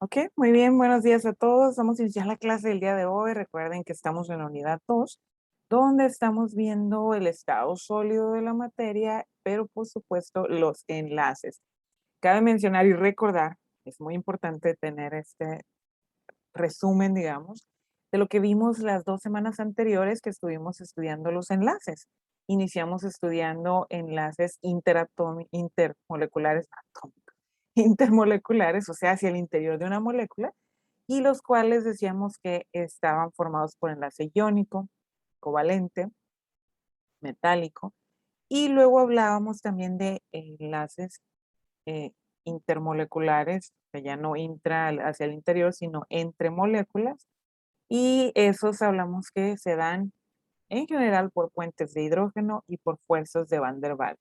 Ok, muy bien, buenos días a todos. Vamos a iniciar la clase del día de hoy. Recuerden que estamos en la unidad 2, donde estamos viendo el estado sólido de la materia, pero por supuesto los enlaces. Cabe mencionar y recordar, es muy importante tener este resumen, digamos, de lo que vimos las 2 semanas anteriores que estuvimos estudiando los enlaces. Iniciamos estudiando enlaces intermoleculares, intermoleculares, o sea, hacia el interior de una molécula, y los cuales decíamos que estaban formados por enlace iónico, covalente, metálico, y luego hablábamos también de enlaces eh, intermoleculares, que ya no intra hacia el interior, sino entre moléculas, y esos hablamos que se dan en general por puentes de hidrógeno y por fuerzas de Van der Waals.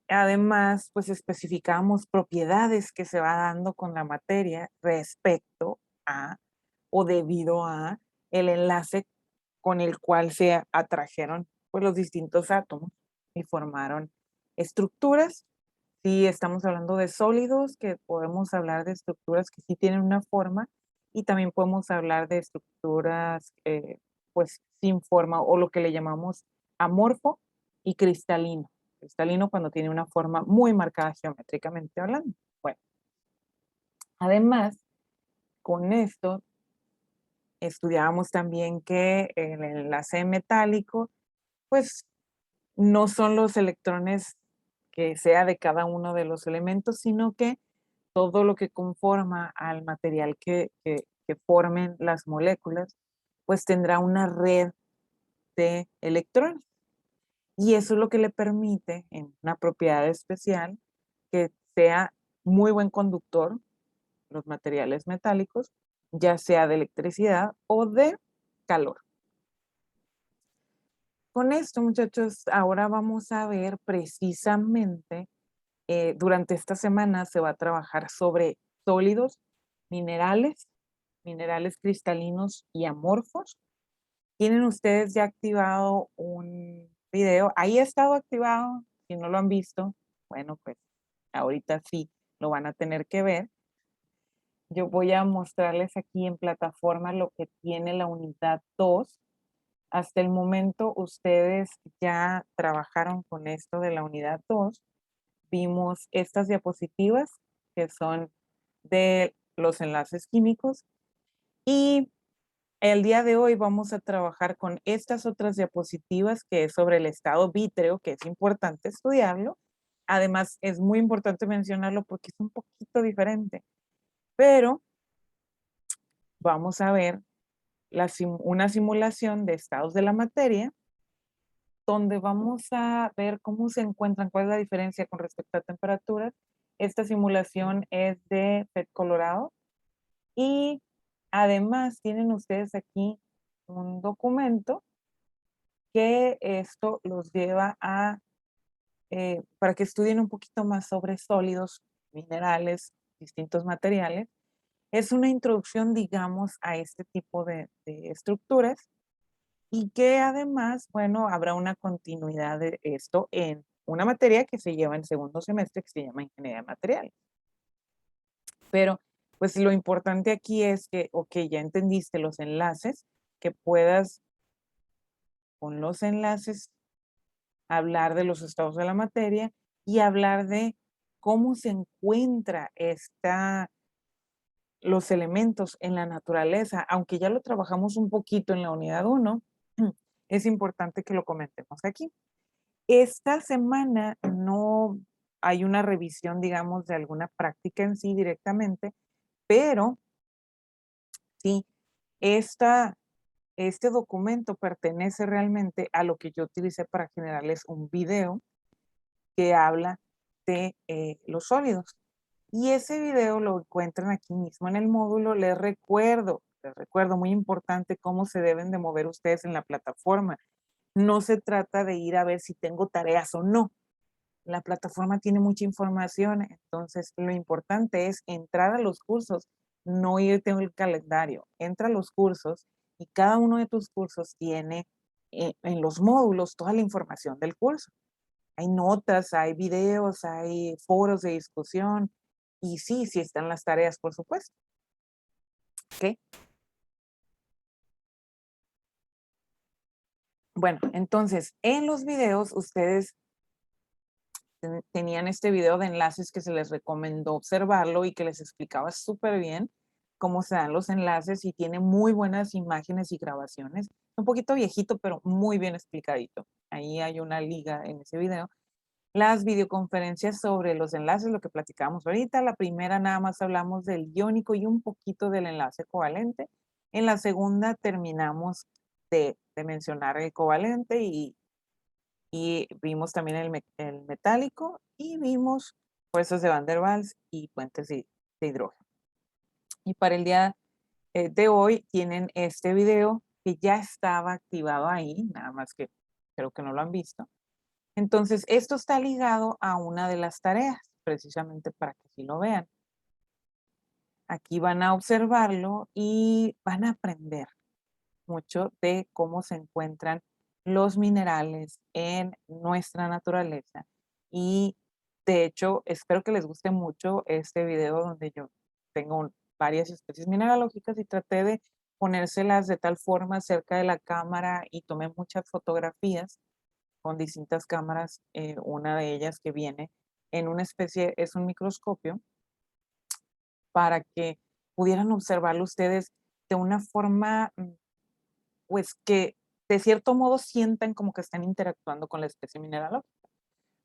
Además, pues especificamos propiedades que se va dando con la materia respecto a o debido a el enlace con el cual se atrajeron pues, los distintos átomos y formaron estructuras. Si estamos hablando de sólidos, que podemos hablar de estructuras que sí tienen una forma y también podemos hablar de estructuras pues sin forma o lo que le llamamos amorfo y cristalino. Cristalino cuando tiene una forma muy marcada geométricamente hablando. Bueno, además, con esto estudiábamos también que el enlace metálico, pues no son los electrones que sea de cada uno de los elementos, sino que todo lo que conforma al material que formen las moléculas, pues tendrá una red de electrones. Y eso es lo que le permite, en una propiedad especial, que sea muy buen conductor, los materiales metálicos, ya sea de electricidad o de calor. Con esto, muchachos, ahora vamos a ver precisamente, durante esta semana se va a trabajar sobre sólidos, minerales, minerales cristalinos y amorfos. Tienen ustedes ya activado un video. Ahí ha estado activado. Si no lo han visto, bueno, pues ahorita sí lo van a tener que ver. Yo voy a mostrarles aquí en plataforma lo que tiene la unidad 2. Hasta el momento ustedes ya trabajaron con esto de la unidad 2. Vimos estas diapositivas que son de los enlaces químicos y el día de hoy vamos a trabajar con estas otras diapositivas que es sobre el estado vítreo, que es importante estudiarlo. Además, es muy importante mencionarlo porque es un poquito diferente, pero vamos a ver una simulación de estados de la materia donde vamos a ver cómo se encuentran, cuál es la diferencia con respecto a temperaturas. Esta simulación es de PET Colorado y además tienen ustedes aquí un documento que esto los lleva a, para que estudien un poquito más sobre sólidos, minerales, distintos materiales. Es una introducción, digamos, a este tipo de estructuras y que además, bueno, habrá una continuidad de esto en una materia que se lleva en segundo semestre que se llama Ingeniería de Materiales. Pero, pues lo importante aquí es que, ok, ya entendiste los enlaces, que puedas con los enlaces hablar de los estados de la materia y hablar de cómo se encuentra los elementos en la naturaleza, aunque ya lo trabajamos un poquito en la unidad 1, es importante que lo comentemos aquí. Esta semana no hay una revisión, digamos, de alguna práctica en sí directamente, pero sí, este documento pertenece realmente a lo que yo utilicé para generarles un video que habla de los sólidos. Y ese video lo encuentran aquí mismo en el módulo. Les recuerdo, muy importante cómo se deben de mover ustedes en la plataforma. No se trata de ir a ver si tengo tareas o no. La plataforma tiene mucha información, entonces lo importante es entrar a los cursos, no irte en el calendario. Entra a los cursos y cada uno de tus cursos tiene en los módulos toda la información del curso. Hay notas, hay videos, hay foros de discusión, Y sí, sí están las tareas, por supuesto. ¿Ok? Bueno, entonces, en los videos ustedes tenían este video de enlaces que se les recomendó observarlo y que les explicaba súper bien cómo se dan los enlaces y tiene muy buenas imágenes y grabaciones. Un poquito viejito, pero muy bien explicadito. Ahí hay una liga en ese video. Las videoconferencias sobre los enlaces, lo que platicábamos ahorita. La primera nada más hablamos del iónico y un poquito del enlace covalente. En la segunda terminamos de mencionar el covalente y vimos también el metálico y vimos fuerzas de Van der Waals y puentes de hidrógeno. Y para el día de hoy tienen este video que ya estaba activado ahí, nada más que creo que no lo han visto. Entonces, esto está ligado a una de las tareas, precisamente para que sí lo vean. Aquí van a observarlo y van a aprender mucho de cómo se encuentran los minerales en nuestra naturaleza. Y de hecho, espero que les guste mucho este video donde yo tengo varias especies mineralógicas y traté de ponérselas de tal forma cerca de la cámara y tomé muchas fotografías con distintas cámaras. Una de ellas que viene en una especie, es un microscopio, para que pudieran observarlo ustedes de una forma pues que de cierto modo sientan como que están interactuando con la especie mineralógica,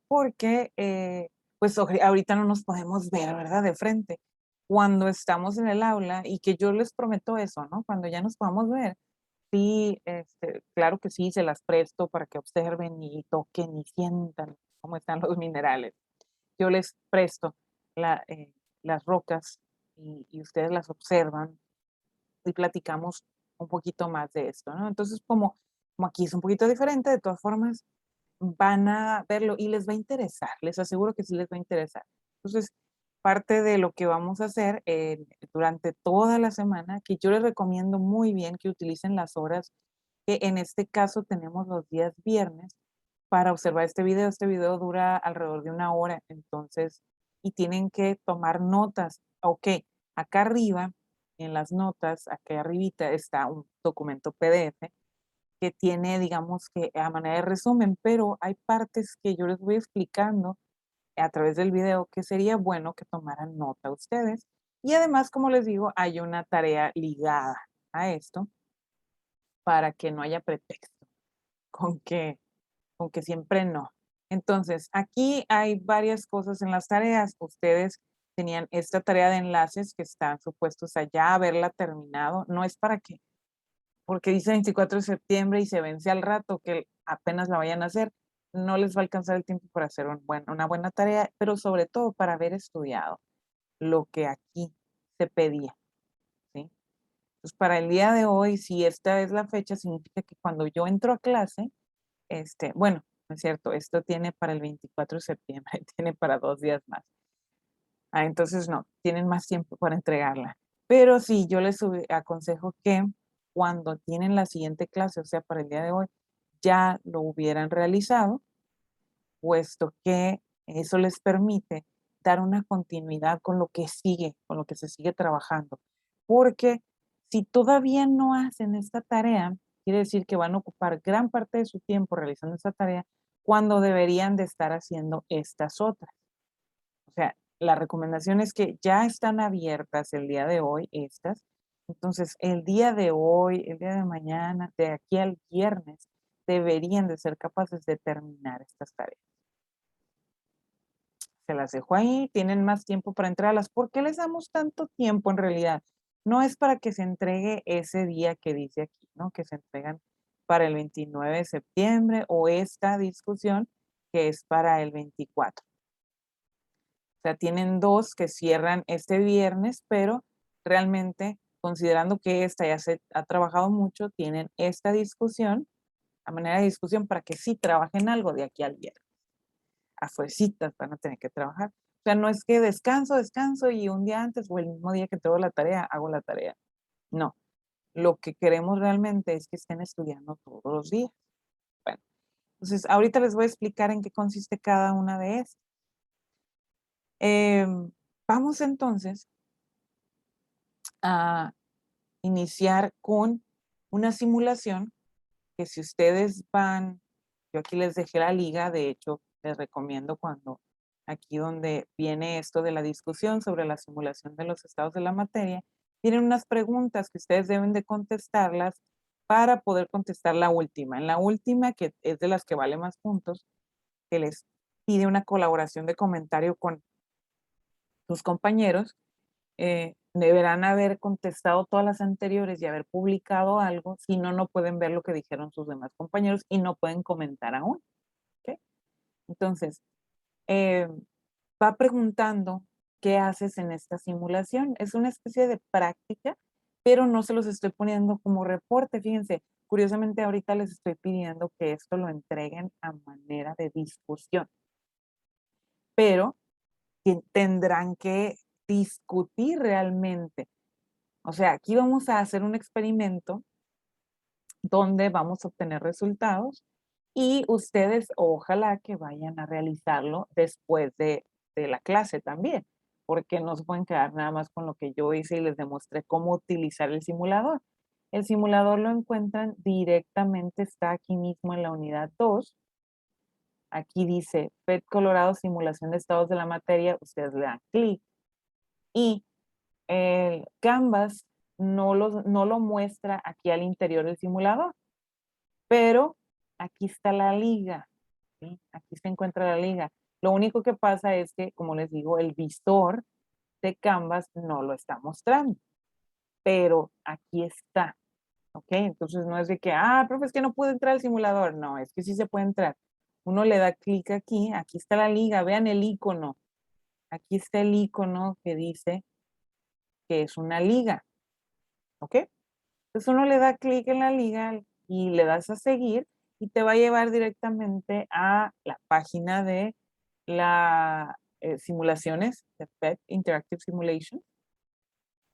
porque pues ahorita no nos podemos ver, ¿verdad? De frente. Cuando estamos en el aula y que yo les prometo eso, ¿no? Cuando ya nos podamos ver, sí, claro que sí, se las presto para que observen y toquen y sientan cómo están los minerales. Yo les presto las rocas y ustedes las observan y platicamos un poquito más de esto, ¿no? Entonces, como aquí es un poquito diferente, de todas formas, van a verlo y les va a interesar, les aseguro que sí les va a interesar. Entonces, parte de lo que vamos a hacer durante toda la semana, que yo les recomiendo muy bien que utilicen las horas que en este caso tenemos los días viernes para observar este video. Este video dura alrededor de 1 hora, entonces, y tienen que tomar notas. Ok, acá arriba, en las notas, acá arribita está un documento PDF que tiene, digamos que a manera de resumen, pero hay partes que yo les voy explicando a través del video que sería bueno que tomaran nota ustedes. Y además, como les digo, hay una tarea ligada a esto para que no haya pretexto con que, con que siempre no. Entonces, aquí hay varias cosas en las tareas. Ustedes tenían esta tarea de enlaces que están supuestos a ya haberla terminado. No es para que porque dice 24 de septiembre y se vence al rato que apenas la vayan a hacer, no les va a alcanzar el tiempo para hacer una buena tarea, pero sobre todo para haber estudiado lo que aquí se pedía, ¿sí? Entonces, para el día de hoy, si esta es la fecha, significa que cuando yo entro a clase, bueno, no es cierto, esto tiene para el 24 de septiembre, tiene para 2 días más. Entonces no, tienen más tiempo para entregarla. Pero sí, yo les aconsejo que cuando tienen la siguiente clase, o sea, para el día de hoy, ya lo hubieran realizado, puesto que eso les permite dar una continuidad con lo que sigue, con lo que se sigue trabajando. Porque si todavía no hacen esta tarea, quiere decir que van a ocupar gran parte de su tiempo realizando esta tarea cuando deberían de estar haciendo estas otras. O sea, la recomendación es que ya están abiertas el día de hoy estas. Entonces, el día de hoy, el día de mañana, de aquí al viernes, deberían de ser capaces de terminar estas tareas. Se las dejo ahí, tienen más tiempo para entrarlas. ¿Por qué les damos tanto tiempo en realidad? No es para que se entregue ese día que dice aquí, ¿no? Que se entregan para el 29 de septiembre o esta discusión que es para el 24. O sea, tienen 2 que cierran este viernes, pero realmente, considerando que esta ya se ha trabajado mucho, tienen esta discusión, a manera de discusión, para que sí trabajen algo de aquí al viernes. A fuercitas van a tener que trabajar. O sea, no es que descanso y un día antes o el mismo día que entrego la tarea, hago la tarea. No, lo que queremos realmente es que estén estudiando todos los días. Bueno, entonces ahorita les voy a explicar en qué consiste cada una de estas. Vamos entonces a iniciar con una simulación que si ustedes van, yo aquí les dejé la liga, de hecho, les recomiendo cuando aquí donde viene esto de la discusión sobre la simulación de los estados de la materia, tienen unas preguntas que ustedes deben de contestarlas para poder contestar la última. En la última, que es de las que vale más puntos, que les pide una colaboración de comentario con sus compañeros, deberán haber contestado todas las anteriores y haber publicado algo, si no, no pueden ver lo que dijeron sus demás compañeros y no pueden comentar aún. ¿Ok? Entonces, eh, va preguntando qué haces en esta simulación. Es una especie de práctica, pero no se los estoy poniendo como reporte. Fíjense, curiosamente ahorita les estoy pidiendo que esto lo entreguen a manera de discusión, pero tendrán que discutir realmente. O sea, aquí vamos a hacer un experimento donde vamos a obtener resultados y ustedes ojalá que vayan a realizarlo después de la clase también, porque no se pueden quedar nada más con lo que yo hice y les demostré cómo utilizar el simulador. El simulador lo encuentran directamente, está aquí mismo en la unidad 2. Aquí dice PET Colorado, simulación de estados de la materia. Ustedes le dan clic y el Canvas no lo muestra aquí al interior del simulador, pero aquí está la liga, ¿sí? Aquí se encuentra la liga. Lo único que pasa es que, como les digo, el visor de Canvas no lo está mostrando, pero aquí está, ¿ok? Entonces no es de que, profe, es que no pude entrar al simulador. No, es que sí se puede entrar. Uno le da clic aquí está la liga, vean el icono. Aquí está el icono que dice que es una liga, ¿ok? Entonces uno le da clic en la liga y le das a seguir y te va a llevar directamente a la página de las simulaciones de PET Interactive Simulation,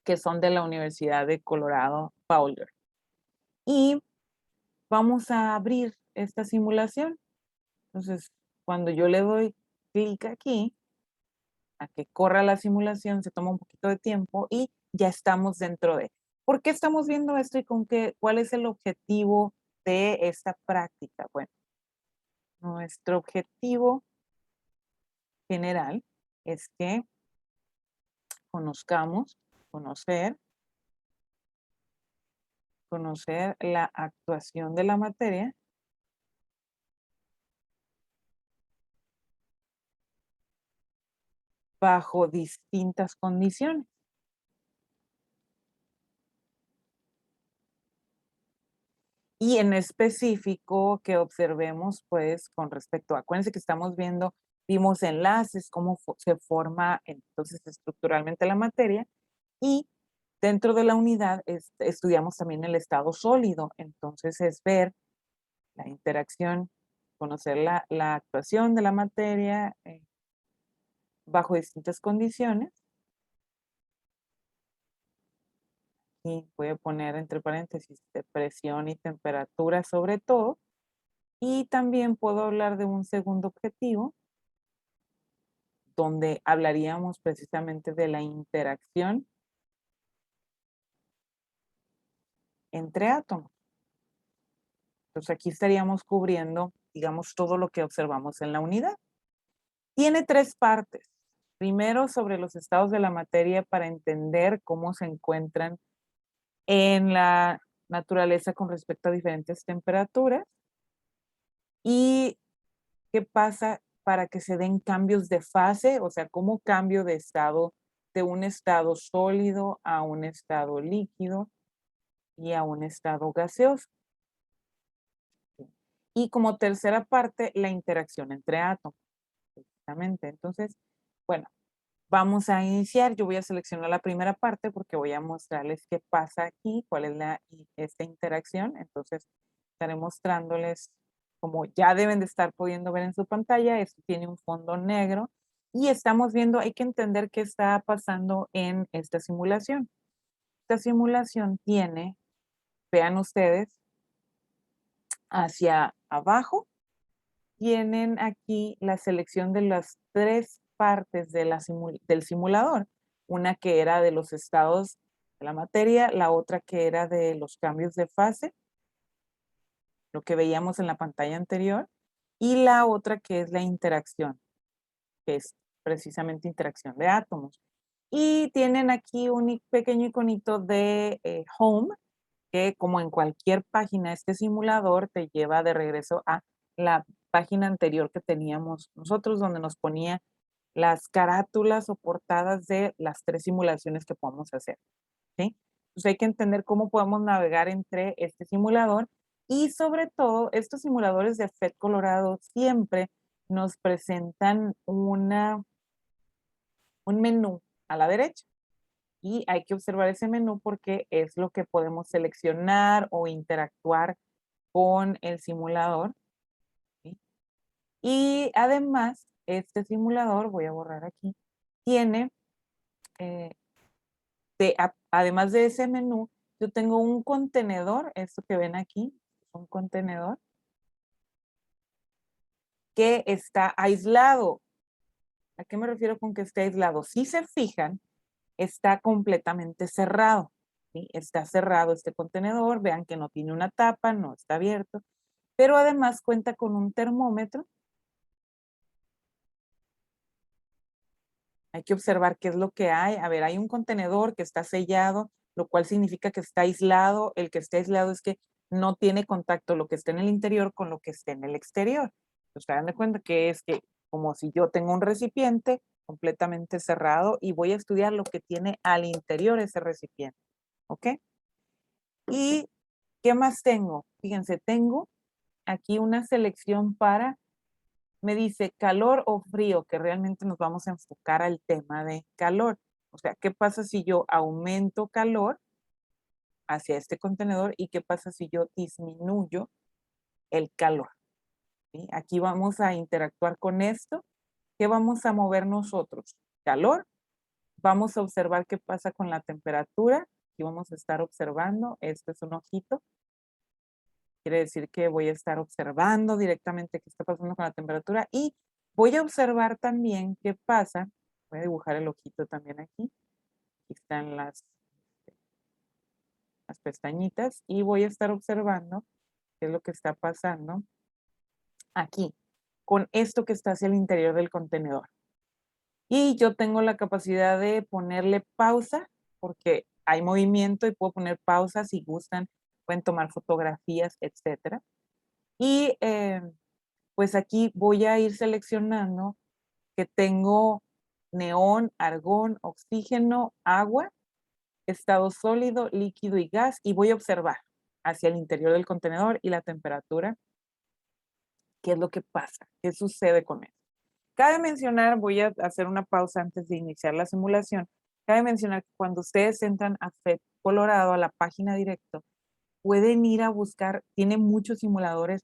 que son de la Universidad de Colorado Boulder. Y vamos a abrir esta simulación. Entonces, cuando yo le doy clic aquí, a que corra la simulación, se toma un poquito de tiempo y ya estamos dentro de. ¿Por qué estamos viendo esto y cuál es el objetivo de esta práctica? Bueno, nuestro objetivo general es que conozcamos, conocer, conocer la actuación de la materia bajo distintas condiciones. Y en específico que observemos, pues, con respecto a, acuérdense que estamos viendo, vimos enlaces, cómo se forma entonces estructuralmente la materia, y dentro de la unidad estudiamos también el estado sólido. Entonces es ver la interacción, conocer la actuación de la materia bajo distintas condiciones. Y voy a poner entre paréntesis de presión y temperatura sobre todo. Y también puedo hablar de un segundo objetivo, donde hablaríamos precisamente de la interacción entre átomos. Entonces aquí estaríamos cubriendo, digamos, todo lo que observamos en la unidad. Tiene tres partes. Primero, sobre los estados de la materia para entender cómo se encuentran en la naturaleza con respecto a diferentes temperaturas y qué pasa para que se den cambios de fase, o sea, cómo cambio de estado de un estado sólido a un estado líquido y a un estado gaseoso. Y como tercera parte, la interacción entre átomos, precisamente. Entonces, bueno, vamos a iniciar. Yo voy a seleccionar la primera parte porque voy a mostrarles qué pasa aquí, cuál es esta interacción. Entonces, estaré mostrándoles, como ya deben de estar pudiendo ver en su pantalla, esto tiene un fondo negro y estamos viendo, hay que entender qué está pasando en esta simulación. Esta simulación tiene, vean ustedes, hacia abajo, tienen aquí la selección de las tres partes de del simulador. Una que era de los estados de la materia, la otra que era de los cambios de fase, lo que veíamos en la pantalla anterior, y la otra que es la interacción, que es precisamente interacción de átomos. Y tienen aquí un pequeño iconito de Home, que como en cualquier página, este simulador te lleva de regreso a la página anterior que teníamos nosotros, donde nos ponía las carátulas o portadas de las 3 simulaciones que podemos hacer, ¿sí? Entonces hay que entender cómo podemos navegar entre este simulador y sobre todo estos simuladores de FET Colorado siempre nos presentan un menú a la derecha y hay que observar ese menú porque es lo que podemos seleccionar o interactuar con el simulador, ¿sí? Y además, este simulador, voy a borrar aquí, tiene, eh, además de ese menú, yo tengo un contenedor, esto que ven aquí, un contenedor que está aislado. ¿A qué me refiero con que esté aislado? Si se fijan, está completamente cerrado, ¿sí? Está cerrado este contenedor, vean que no tiene una tapa, no está abierto, pero además cuenta con un termómetro. Hay que observar qué es lo que hay. A ver, hay un contenedor que está sellado, lo cual significa que está aislado. El que esté aislado es que no tiene contacto lo que está en el interior con lo que está en el exterior. Pues hagan de cuenta que es que como si yo tengo un recipiente completamente cerrado y voy a estudiar lo que tiene al interior ese recipiente. ¿Ok? ¿Y qué más tengo? Fíjense, tengo aquí una selección para, me dice calor o frío, que realmente nos vamos a enfocar al tema de calor. O sea, ¿qué pasa si yo aumento calor hacia este contenedor y qué pasa si yo disminuyo el calor? ¿Sí? Aquí vamos a interactuar con esto. ¿Qué vamos a mover nosotros? Calor. Vamos a observar qué pasa con la temperatura. Aquí vamos a estar observando. Este es un ojito. Quiere decir que voy a estar observando directamente qué está pasando con la temperatura y voy a observar también qué pasa. Voy a dibujar el ojito también aquí. Aquí están las pestañitas y voy a estar observando qué es lo que está pasando aquí con esto que está hacia el interior del contenedor. Y yo tengo la capacidad de ponerle pausa porque hay movimiento y puedo poner pausa si gustan, pueden tomar fotografías, etcétera. Y pues aquí voy a ir seleccionando que tengo neón, argón, oxígeno, agua, estado sólido, líquido y gas y voy a observar hacia el interior del contenedor y la temperatura, qué es lo que pasa, qué sucede con esto. Cabe mencionar, voy a hacer una pausa antes de iniciar la simulación, cabe mencionar que cuando ustedes entran a FET Colorado, a la página directo, pueden ir a buscar, tiene muchos simuladores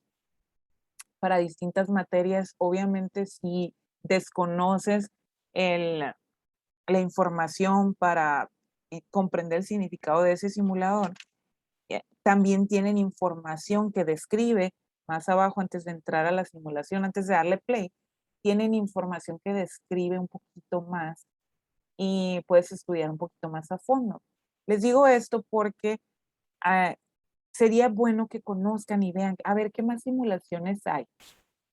para distintas materias. Obviamente, si desconoces la información para comprender el significado de ese simulador, también tienen información que describe más abajo antes de entrar a la simulación, antes de darle play, tienen información que describe un poquito más y puedes estudiar un poquito más a fondo. Les digo esto porque ah, sería bueno que conozcan y vean, a ver qué más simulaciones hay.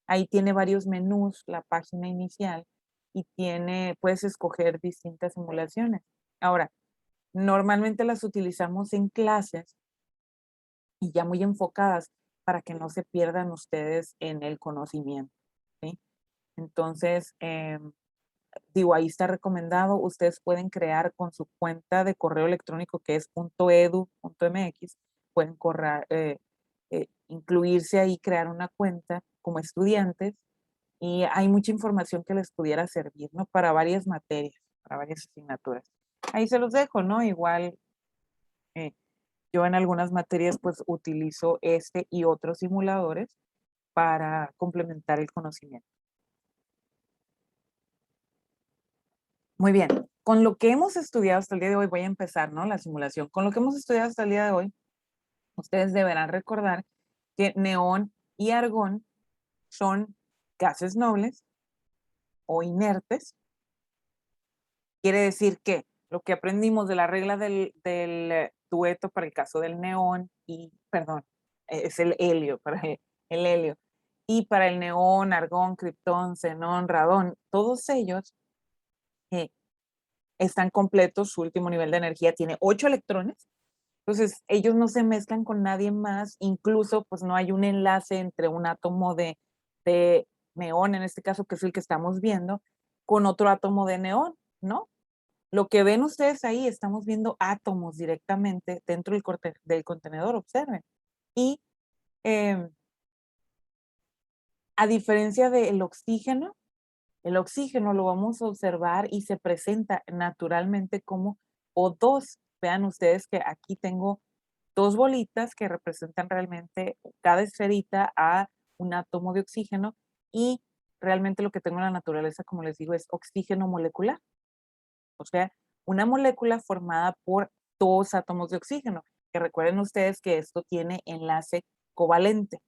Ahí tiene varios menús, la página inicial, y puedes escoger distintas simulaciones. Ahora, normalmente las utilizamos en clases y ya muy enfocadas para que no se pierdan ustedes en el conocimiento, ¿sí? Entonces, digo, ahí está recomendado. Ustedes pueden crear con su cuenta de correo electrónico que es .edu.mx, pueden incluirse ahí, crear una cuenta como estudiantes y hay mucha información que les pudiera servir, ¿no? Para varias materias, para varias asignaturas. Ahí se los dejo, ¿no? Igual eh, yo en algunas materias pues utilizo este y otros simuladores para complementar el conocimiento. Muy bien, con lo que hemos estudiado hasta el día de hoy, voy a empezar, ¿no? La simulación. Con lo que hemos estudiado hasta el día de hoy, ustedes deberán recordar que neón y argón son gases nobles o inertes, Quiere decir que lo que aprendimos de la regla del dueto para el caso del neón y, perdón, es el helio, para el helio, y para el neón, argón, criptón, xenón, radón, todos ellos están completos, su último nivel de energía tiene 8 electrones, entonces ellos no se mezclan con nadie más, incluso pues no hay un enlace entre un átomo de neón, en este caso que es el que estamos viendo, con otro átomo de neón, ¿no? Lo que ven ustedes ahí, estamos viendo átomos directamente dentro del contenedor, observen. Y eh, a diferencia del oxígeno, el oxígeno lo vamos a observar y se presenta naturalmente como O2. Vean ustedes que aquí tengo dos bolitas que representan realmente cada esferita a un átomo de oxígeno y realmente lo que tengo en la naturaleza, como les digo, es oxígeno molecular. O sea, una molécula formada por dos átomos de oxígeno, que recuerden ustedes que esto tiene enlace covalente,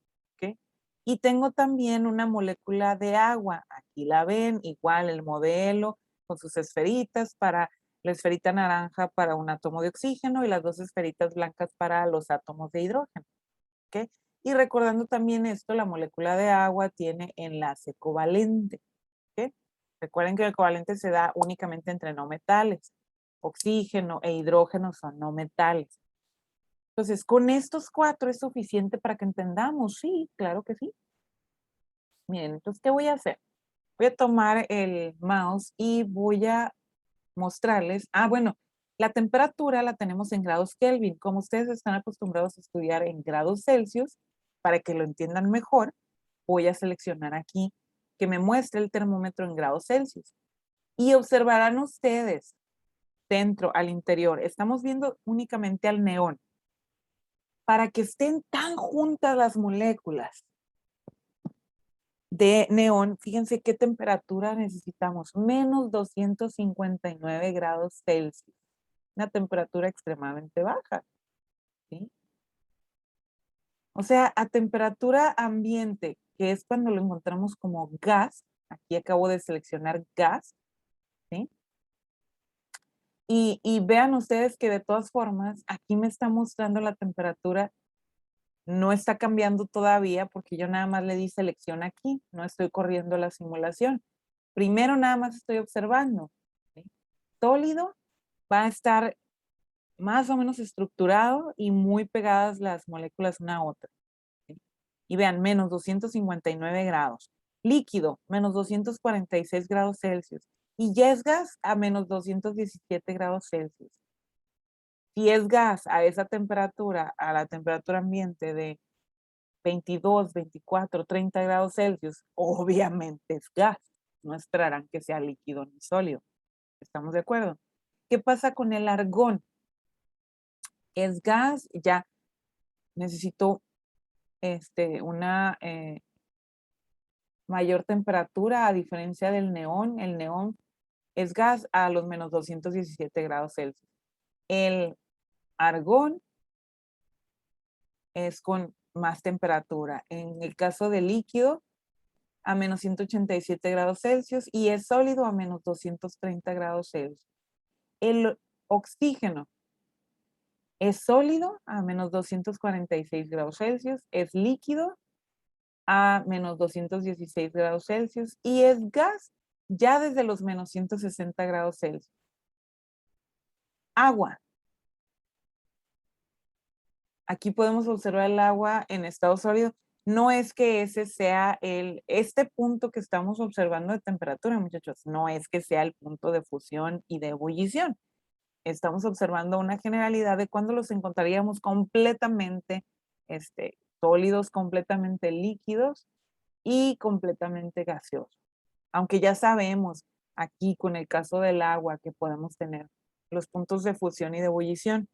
¿ok? Y tengo también una molécula de agua, aquí la ven, igual el modelo con sus esferitas para la esferita naranja para un átomo de oxígeno y las dos esferitas blancas para los átomos de hidrógeno, ¿ok? Y recordando también esto, la molécula de agua tiene enlace covalente, ¿ok? Recuerden que el covalente se da únicamente entre no metales. Oxígeno e hidrógeno son no metales. Entonces, con estos cuatro es suficiente para que entendamos. Sí, claro que sí. Miren, entonces, ¿qué voy a hacer? Voy a tomar el mouse y voy a mostrarles. Ah, bueno, la temperatura la tenemos en grados Kelvin. Como ustedes están acostumbrados a estudiar en grados Celsius, para que lo entiendan mejor, voy a seleccionar aquí que me muestre el termómetro en grados Celsius. Y observarán ustedes dentro, al interior, estamos viendo únicamente al neón. Para que estén tan juntas las moléculas de neón, fíjense qué temperatura necesitamos, menos 259 grados Celsius, una temperatura extremadamente baja, ¿sí? O sea, a temperatura ambiente, que es cuando lo encontramos como gas, aquí acabo de seleccionar gas, ¿sí? Y vean ustedes que de todas formas, aquí me está mostrando la temperatura, no está cambiando todavía porque yo nada más le di selección aquí, no estoy corriendo la simulación. Primero nada más estoy observando, ¿sí? Sólido va a estar más o menos estructurado y muy pegadas las moléculas una a otra, ¿sí? Y vean, menos 259 grados. Líquido, menos 246 grados Celsius. Y ya es gas a menos 217 grados Celsius. Si es gas a esa temperatura, a la temperatura ambiente de 22, 24, 30 grados Celsius, obviamente es gas. No esperarán que sea líquido ni sólido. ¿Estamos de acuerdo? ¿Qué pasa con el argón? Es gas, ya necesito una mayor temperatura a diferencia del neón. El neón es gas a los menos 217 grados Celsius. El argón es con más temperatura. En el caso del líquido, a menos 187 grados Celsius y es sólido a menos 230 grados Celsius. El oxígeno es sólido a menos 246 grados Celsius, es líquido a menos 216 grados Celsius y es gas ya desde los menos 160 grados Celsius. Agua. Aquí podemos observar el agua en estado sólido. No es que ese sea este punto que estamos observando de temperatura, muchachos, no es que sea el punto de fusión y de ebullición. Estamos observando una generalidad de cuando los encontraríamos completamente sólidos, completamente líquidos y completamente gaseosos. Aunque ya sabemos aquí con el caso del agua que podemos tener los puntos de fusión y de ebullición.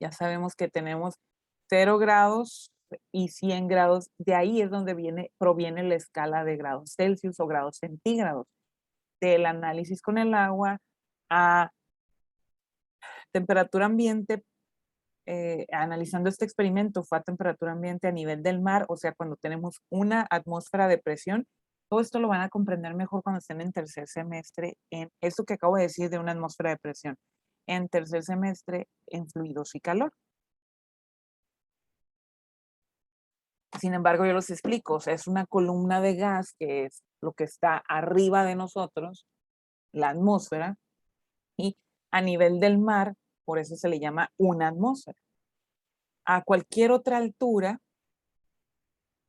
Ya sabemos que tenemos 0 grados y 100 grados. De ahí es donde proviene la escala de grados Celsius o grados centígrados. Del análisis con el agua a temperatura ambiente, analizando este experimento, fue a temperatura ambiente a nivel del mar, o sea, cuando tenemos una atmósfera de presión, Todo esto lo van a comprender mejor cuando estén en tercer semestre en esto que acabo de decir de una atmósfera de presión. En tercer semestre en fluidos y calor. Sin embargo, yo los explico, o sea, es una columna de gas que es lo que está arriba de nosotros, la atmósfera, y a nivel del mar, por eso se le llama una atmósfera. A cualquier otra altura,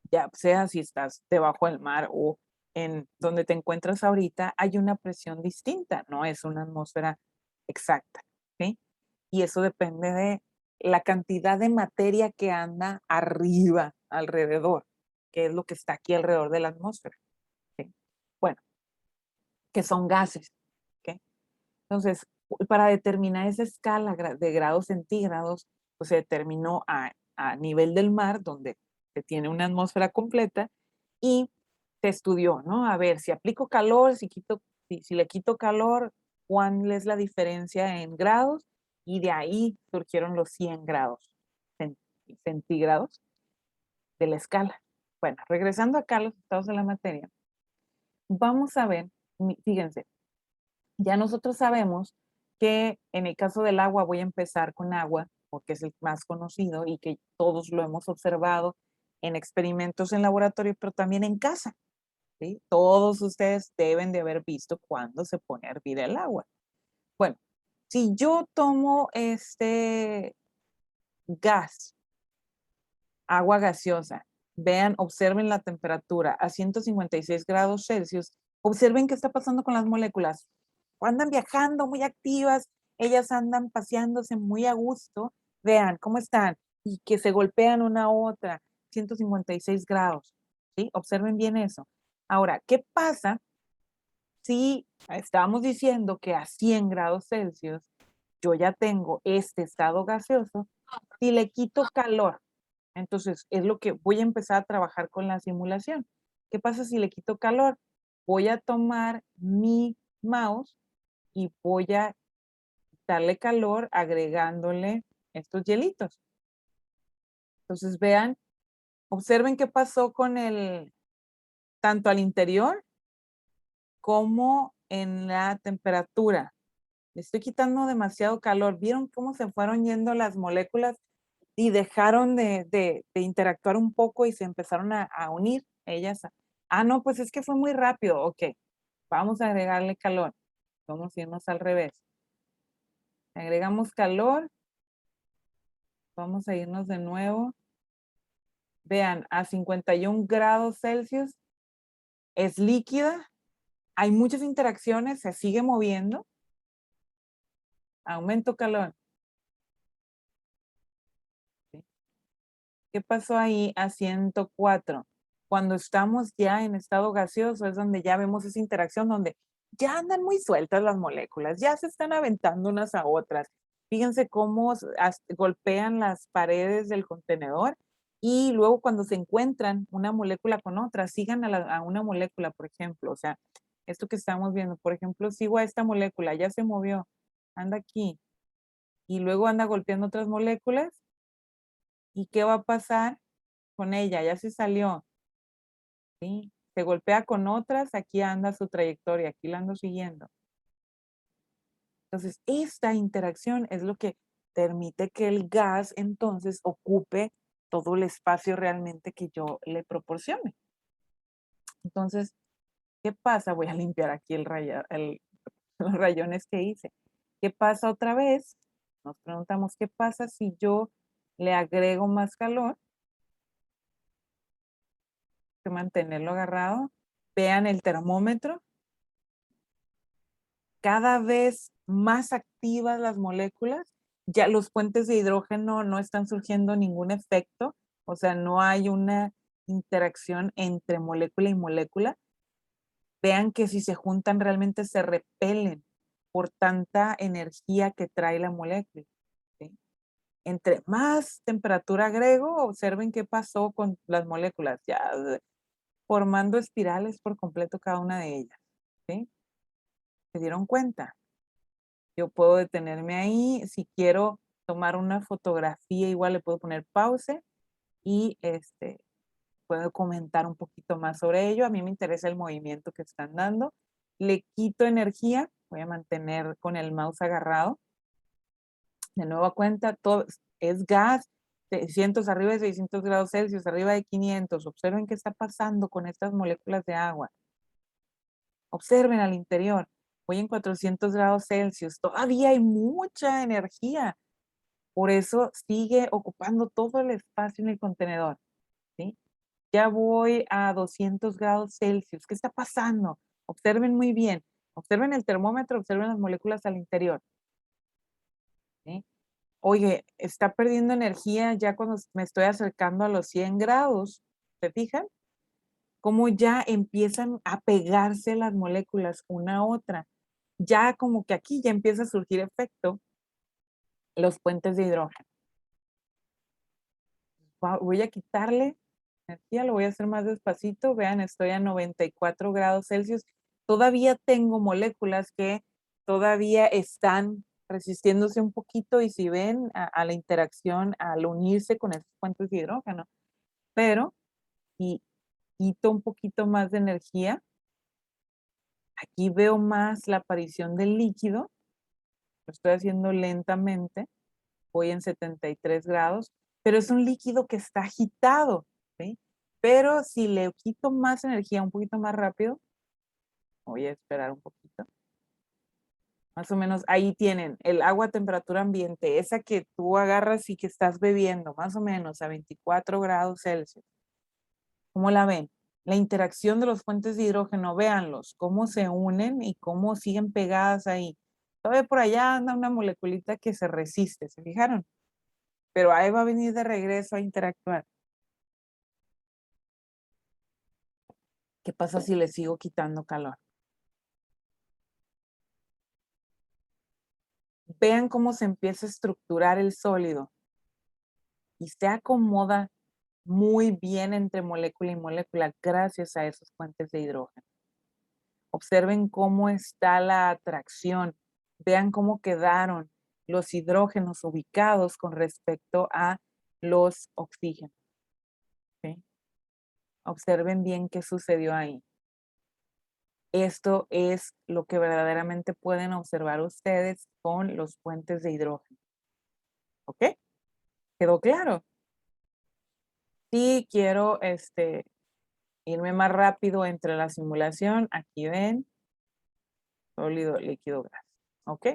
ya sea si estás debajo del mar o en donde te encuentras ahorita, hay una presión distinta, no es una atmósfera exacta, ¿sí? Y eso depende de la cantidad de materia que anda arriba, alrededor, que es lo que está aquí alrededor de la atmósfera, ¿sí? Bueno, que son gases, ¿ok? Entonces, para determinar esa escala de grados centígrados, pues se determinó a nivel del mar, donde se tiene una atmósfera completa, y se estudió, ¿no? A ver, si aplico calor, si le quito calor, ¿cuál es la diferencia en grados? Y de ahí surgieron los 100 grados centígrados de la escala. Bueno, regresando acá a los estados de la materia, vamos a ver, fíjense, ya nosotros sabemos que en el caso del agua voy a empezar con agua, porque es el más conocido y que todos lo hemos observado en experimentos en laboratorio, pero también en casa, ¿sí? Todos ustedes deben de haber visto cuando se pone a hervir el agua. Bueno, si yo tomo este gas, agua gaseosa, vean, observen la temperatura a 156 grados Celsius, observen qué está pasando con las moléculas. Andan viajando muy activas, ellas andan paseándose muy a gusto, vean cómo están y que se golpean una a otra, 156 grados, ¿sí? Observen bien eso. Ahora, ¿qué pasa si estábamos diciendo que a 100 grados Celsius yo ya tengo este estado gaseoso? Si le quito calor, entonces es lo que voy a empezar a trabajar con la simulación. ¿Qué pasa si le quito calor? Voy a tomar mi mouse y voy a darle calor agregándole estos hielitos. Entonces vean, observen qué pasó con tanto al interior como en la temperatura. Le estoy quitando demasiado calor. ¿Vieron cómo se fueron yendo las moléculas y dejaron de interactuar un poco y se empezaron a unir ellas? No, pues es que fue muy rápido. Ok, vamos a agregarle calor. Vamos a irnos al revés. Agregamos calor. Vamos a irnos de nuevo. Vean, a 51 grados Celsius es líquida. Hay muchas interacciones, se sigue moviendo. Aumento calor. ¿Sí? ¿Qué pasó ahí a 104? Cuando estamos ya en estado gaseoso es donde ya vemos esa interacción donde ya andan muy sueltas las moléculas, ya se están aventando unas a otras. Fíjense cómo golpean las paredes del contenedor y luego cuando se encuentran una molécula con otra, sigan a una molécula, por ejemplo. O sea, esto que estamos viendo, por ejemplo, sigo a esta molécula, ya se movió, anda aquí y luego anda golpeando otras moléculas. ¿Y qué va a pasar con ella? Ya se salió, ¿sí? Se golpea con otras, aquí anda su trayectoria, aquí la ando siguiendo. Entonces, esta interacción es lo que permite que el gas entonces ocupe todo el espacio realmente que yo le proporcione. Entonces, ¿qué pasa? Voy a limpiar aquí los rayones que hice. ¿Qué pasa otra vez? Nos preguntamos, ¿qué pasa si yo le agrego más calor? Que mantenerlo agarrado. Vean el termómetro. Cada vez más activas las moléculas, ya los puentes de hidrógeno no están surgiendo ningún efecto, o sea, no hay una interacción entre molécula y molécula. Vean que si se juntan realmente se repelen por tanta energía que trae la molécula, ¿sí? Entre más temperatura agrego, observen qué pasó con las moléculas, ya formando espirales por completo cada una de ellas, ¿sí? ¿Se dieron cuenta? Yo puedo detenerme ahí. Si quiero tomar una fotografía, igual le puedo poner pause y puede comentar un poquito más sobre ello. A mí me interesa el movimiento que están dando. Le quito energía, voy a mantener con el mouse agarrado. De nueva cuenta, todo es gas, 600 arriba de 600 grados Celsius, arriba de 500. Observen qué está pasando con estas moléculas de agua. Observen al interior. Voy en 400 grados Celsius. Todavía hay mucha energía. Por eso sigue ocupando todo el espacio en el contenedor. ¿Sí? Ya voy a 200 grados Celsius. ¿Qué está pasando? Observen muy bien. Observen el termómetro, observen las moléculas al interior. ¿Sí? Oye, está perdiendo energía ya cuando me estoy acercando a los 100 grados. ¿Se fijan? Cómo ya empiezan a pegarse las moléculas una a otra. Ya como que aquí ya empieza a surgir efecto los puentes de hidrógeno. Voy a quitarle energía, lo voy a hacer más despacito. Vean, estoy a 94 grados Celsius. Todavía tengo moléculas que todavía están resistiéndose un poquito y si ven a la interacción al unirse con esos puentes de hidrógeno. Pero si quito un poquito más de energía, aquí veo más la aparición del líquido. Lo estoy haciendo lentamente. Voy en 73 grados, pero es un líquido que está agitado, ¿sí? Pero si le quito más energía, un poquito más rápido, voy a esperar un poquito. Más o menos ahí tienen el agua a temperatura ambiente, esa que tú agarras y que estás bebiendo, más o menos a 24 grados Celsius. ¿Cómo la ven? La interacción de los puentes de hidrógeno, véanlos, cómo se unen y cómo siguen pegadas ahí. Todavía por allá anda una moleculita que se resiste, ¿se fijaron? Pero ahí va a venir de regreso a interactuar. ¿Qué pasa si le sigo quitando calor? Vean cómo se empieza a estructurar el sólido y se acomoda muy bien entre molécula y molécula gracias a esos puentes de hidrógeno. Observen cómo está la atracción. Vean cómo quedaron los hidrógenos ubicados con respecto a los oxígenos. ¿Sí? Observen bien qué sucedió ahí. Esto es lo que verdaderamente pueden observar ustedes con los puentes de hidrógeno. ¿Ok? ¿Quedó claro? Si quiero irme más rápido entre la simulación, aquí ven, sólido, líquido, gas. ¿Ok?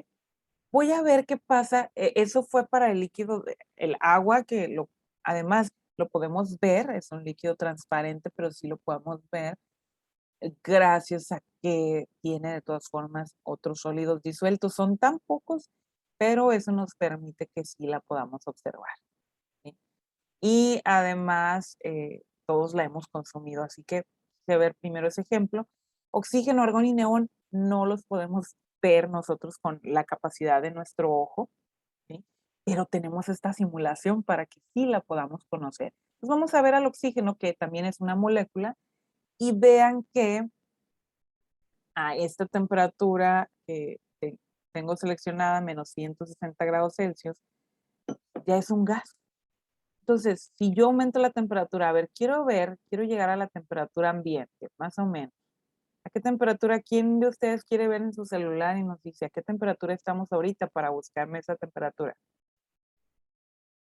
Voy a ver qué pasa. Eso fue para el líquido, el agua, que además lo podemos ver, es un líquido transparente, pero sí lo podemos ver gracias a que tiene de todas formas otros sólidos disueltos. Son tan pocos, pero eso nos permite que sí la podamos observar. ¿Sí? Y además, todos la hemos consumido, así que a ver primero ese ejemplo. Oxígeno, argón y neón no los podemos ver nosotros con la capacidad de nuestro ojo, ¿sí? Pero tenemos esta simulación para que sí la podamos conocer. Pues vamos a ver al oxígeno, que también es una molécula, y vean que a esta temperatura que tengo seleccionada, menos 160 grados Celsius, ya es un gas. Entonces, si yo aumento la temperatura, a ver, quiero llegar a la temperatura ambiente, más o menos. ¿A qué temperatura? ¿Quién de ustedes quiere ver en su celular y nos dice a qué temperatura estamos ahorita para buscarme esa temperatura?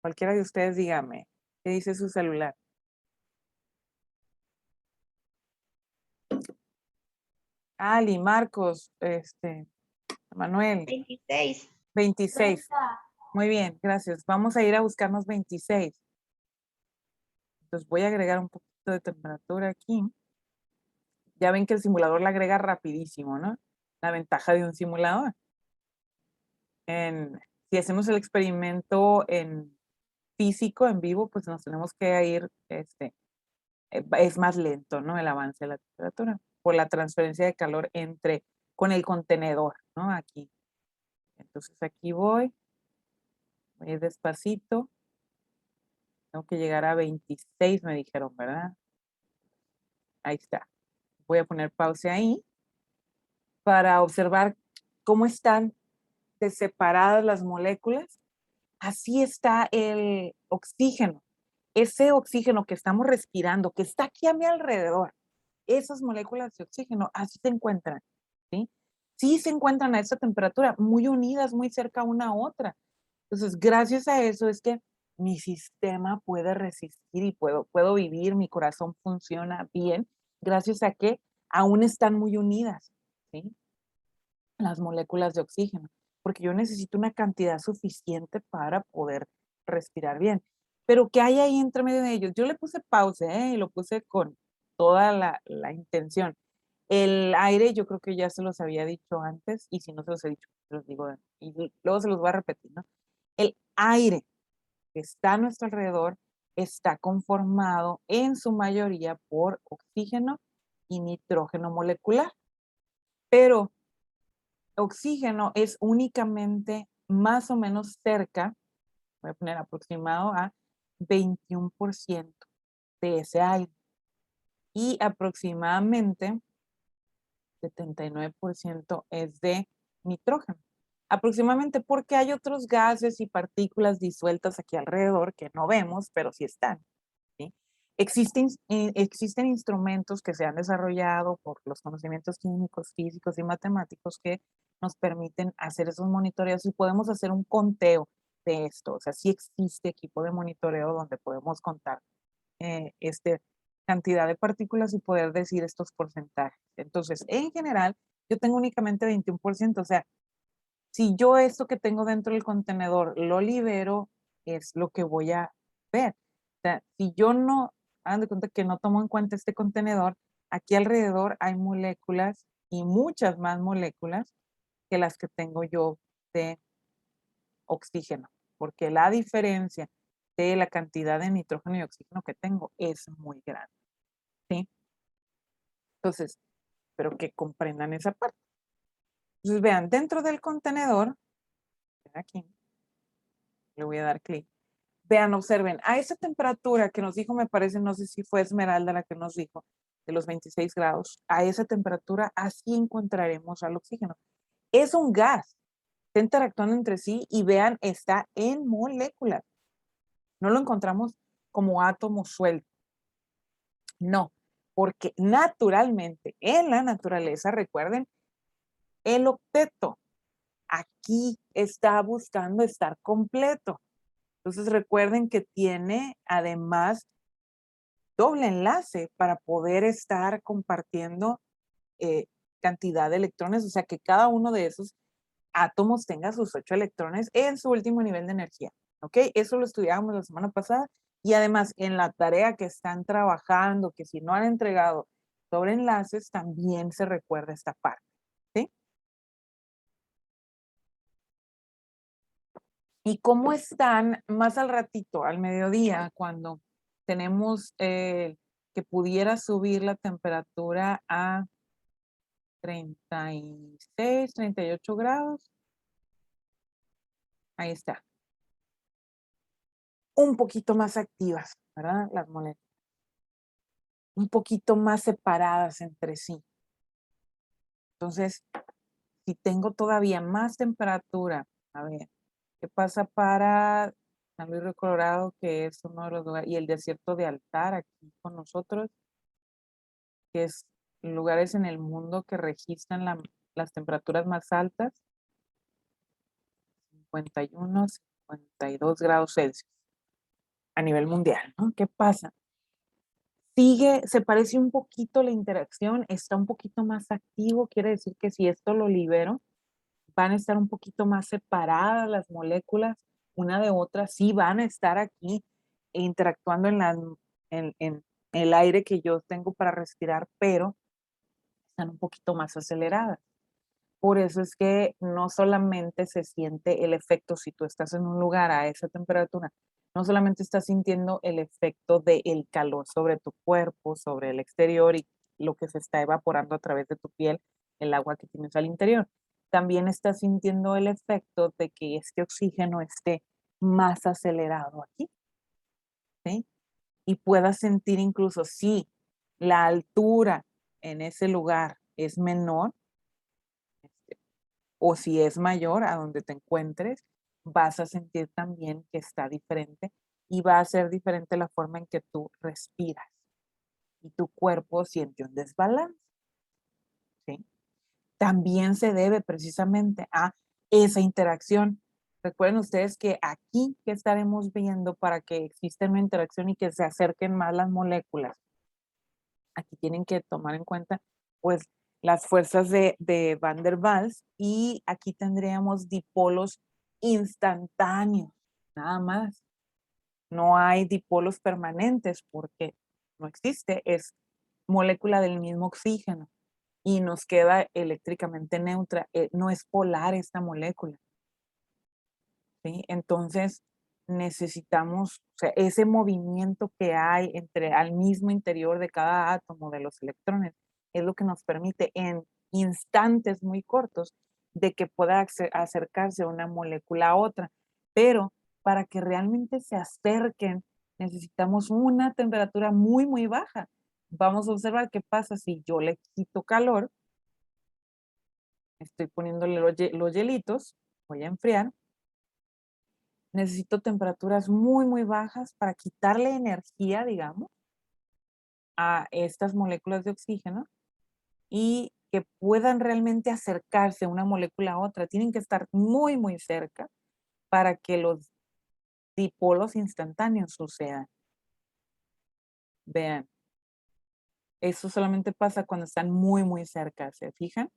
Cualquiera de ustedes dígame, ¿qué dice su celular? Ali, Marcos, Manuel. 26. 26. Muy bien, gracias. Vamos a ir a buscarnos 26. Entonces voy a agregar un poquito de temperatura aquí. Ya ven que el simulador la agrega rapidísimo, ¿no? La ventaja de un simulador. Si hacemos el experimento en físico, en vivo, pues nos tenemos que ir, es más lento, ¿no? El avance de la temperatura por la transferencia de calor con el contenedor, ¿no? Aquí. Entonces aquí voy a ir despacito. Tengo que llegar a 26, me dijeron, ¿verdad? Ahí está. Voy a poner pausa ahí para observar cómo están separadas las moléculas. Así está el oxígeno. ese oxígeno que estamos respirando, que está aquí a mi alrededor, esas moléculas de oxígeno, así se encuentran, ¿sí? Sí se encuentran a esa temperatura, muy unidas, muy cerca una a otra. Entonces, gracias a eso es que mi sistema puede resistir y puedo vivir, mi corazón funciona bien, gracias a que aún están muy unidas, ¿sí? Las moléculas de oxígeno, porque yo necesito una cantidad suficiente para poder respirar bien. Pero, ¿qué hay ahí entre medio de ellos? Yo le puse pausa, y lo puse con toda la intención. El aire, yo creo que ya se los había dicho antes, y si no se los he dicho, se los digo, y luego se los voy a repetir, ¿no? El aire que está a nuestro alrededor está conformado en su mayoría por oxígeno y nitrógeno molecular, pero oxígeno es únicamente más o menos cerca, voy a poner aproximado a 21% de ese aire y aproximadamente 79% es de nitrógeno. Aproximadamente porque hay otros gases y partículas disueltas aquí alrededor que no vemos, pero sí están. ¿Sí? Existen instrumentos que se han desarrollado por los conocimientos químicos, físicos y matemáticos que nos permiten hacer esos monitoreos y podemos hacer un conteo de esto. O sea, sí existe equipo de monitoreo donde podemos contar este cantidad de partículas y poder decir estos porcentajes. Entonces, en general, yo tengo únicamente 21%. O sea, si yo esto que tengo dentro del contenedor lo libero, es lo que voy a ver. O sea, si yo no, hagan de cuenta que no tomo en cuenta este contenedor, aquí alrededor hay moléculas y muchas más moléculas que las que tengo yo de oxígeno, porque la diferencia de la cantidad de nitrógeno y oxígeno que tengo es muy grande, ¿sí? Entonces, pero que comprendan esa parte. Entonces, vean, dentro del contenedor, aquí, le voy a dar clic. Vean, observen, a esa temperatura que nos dijo, me parece, no sé si fue Esmeralda la que nos dijo, de los 26 grados, a esa temperatura así encontraremos al oxígeno. Es un gas, está interactuando entre sí y vean, está en moléculas. No lo encontramos como átomos sueltos. No, porque naturalmente, en la naturaleza, recuerden, el octeto aquí está buscando estar completo. Entonces recuerden que tiene además doble enlace para poder estar compartiendo cantidad de electrones, o sea que cada uno de esos átomos tenga sus 8 electrones en su último nivel de energía. ¿Ok? Eso lo estudiábamos la semana pasada y además en la tarea que están trabajando, que si no han entregado sobre enlaces, también se recuerda esta parte. ¿Sí? ¿Y cómo están más al ratito, al mediodía, cuando tenemos que pudiera subir la temperatura a 36, 38 grados? Ahí está. Un poquito más activas, ¿verdad? Las moléculas. Un poquito más separadas entre sí. Entonces, si tengo todavía más temperatura, a ver, ¿qué pasa para San Luis Río Colorado, que es uno de los lugares, y el desierto de Altar aquí con nosotros, que es lugares en el mundo que registran las temperaturas más altas, 51, 52 grados Celsius a nivel mundial, ¿no? ¿Qué pasa? Se parece un poquito la interacción, está un poquito más activo, quiere decir que si esto lo libero, van a estar un poquito más separadas las moléculas una de otra, sí van a estar aquí interactuando en el aire que yo tengo para respirar, pero están un poquito más aceleradas. Por eso es que no solamente se siente el efecto si tú estás en un lugar a esa temperatura, no solamente estás sintiendo el efecto del calor sobre tu cuerpo, sobre el exterior y lo que se está evaporando a través de tu piel, el agua que tienes al interior. También estás sintiendo el efecto de que este oxígeno esté más acelerado aquí, ¿sí? Y puedas sentir incluso si la altura en ese lugar es menor, o si es mayor a donde te encuentres, vas a sentir también que está diferente y va a ser diferente la forma en que tú respiras y tu cuerpo siente un desbalance, ¿sí? También se debe precisamente a esa interacción. Recuerden ustedes que aquí que estaremos viendo para que exista una interacción y que se acerquen más las moléculas. Aquí tienen que tomar en cuenta, pues, las fuerzas de Van der Waals y aquí tendríamos dipolos instantáneos, nada más. No hay dipolos permanentes porque no existe, es molécula del mismo oxígeno y nos queda eléctricamente neutra. No es polar esta molécula, ¿sí? Entonces necesitamos, o sea, ese movimiento que hay entre al mismo interior de cada átomo de los electrones es lo que nos permite en instantes muy cortos de que pueda acercarse una molécula a otra. Pero para que realmente se acerquen, necesitamos una temperatura muy, muy baja. Vamos a observar qué pasa si yo le quito calor, estoy poniéndole los hielitos, voy a enfriar. Necesito temperaturas muy, muy bajas para quitarle energía, digamos, a estas moléculas de oxígeno y que puedan realmente acercarse una molécula a otra. Tienen que estar muy, muy cerca para que los dipolos instantáneos sucedan. Vean, eso solamente pasa cuando están muy, muy cerca, ¿se fijan?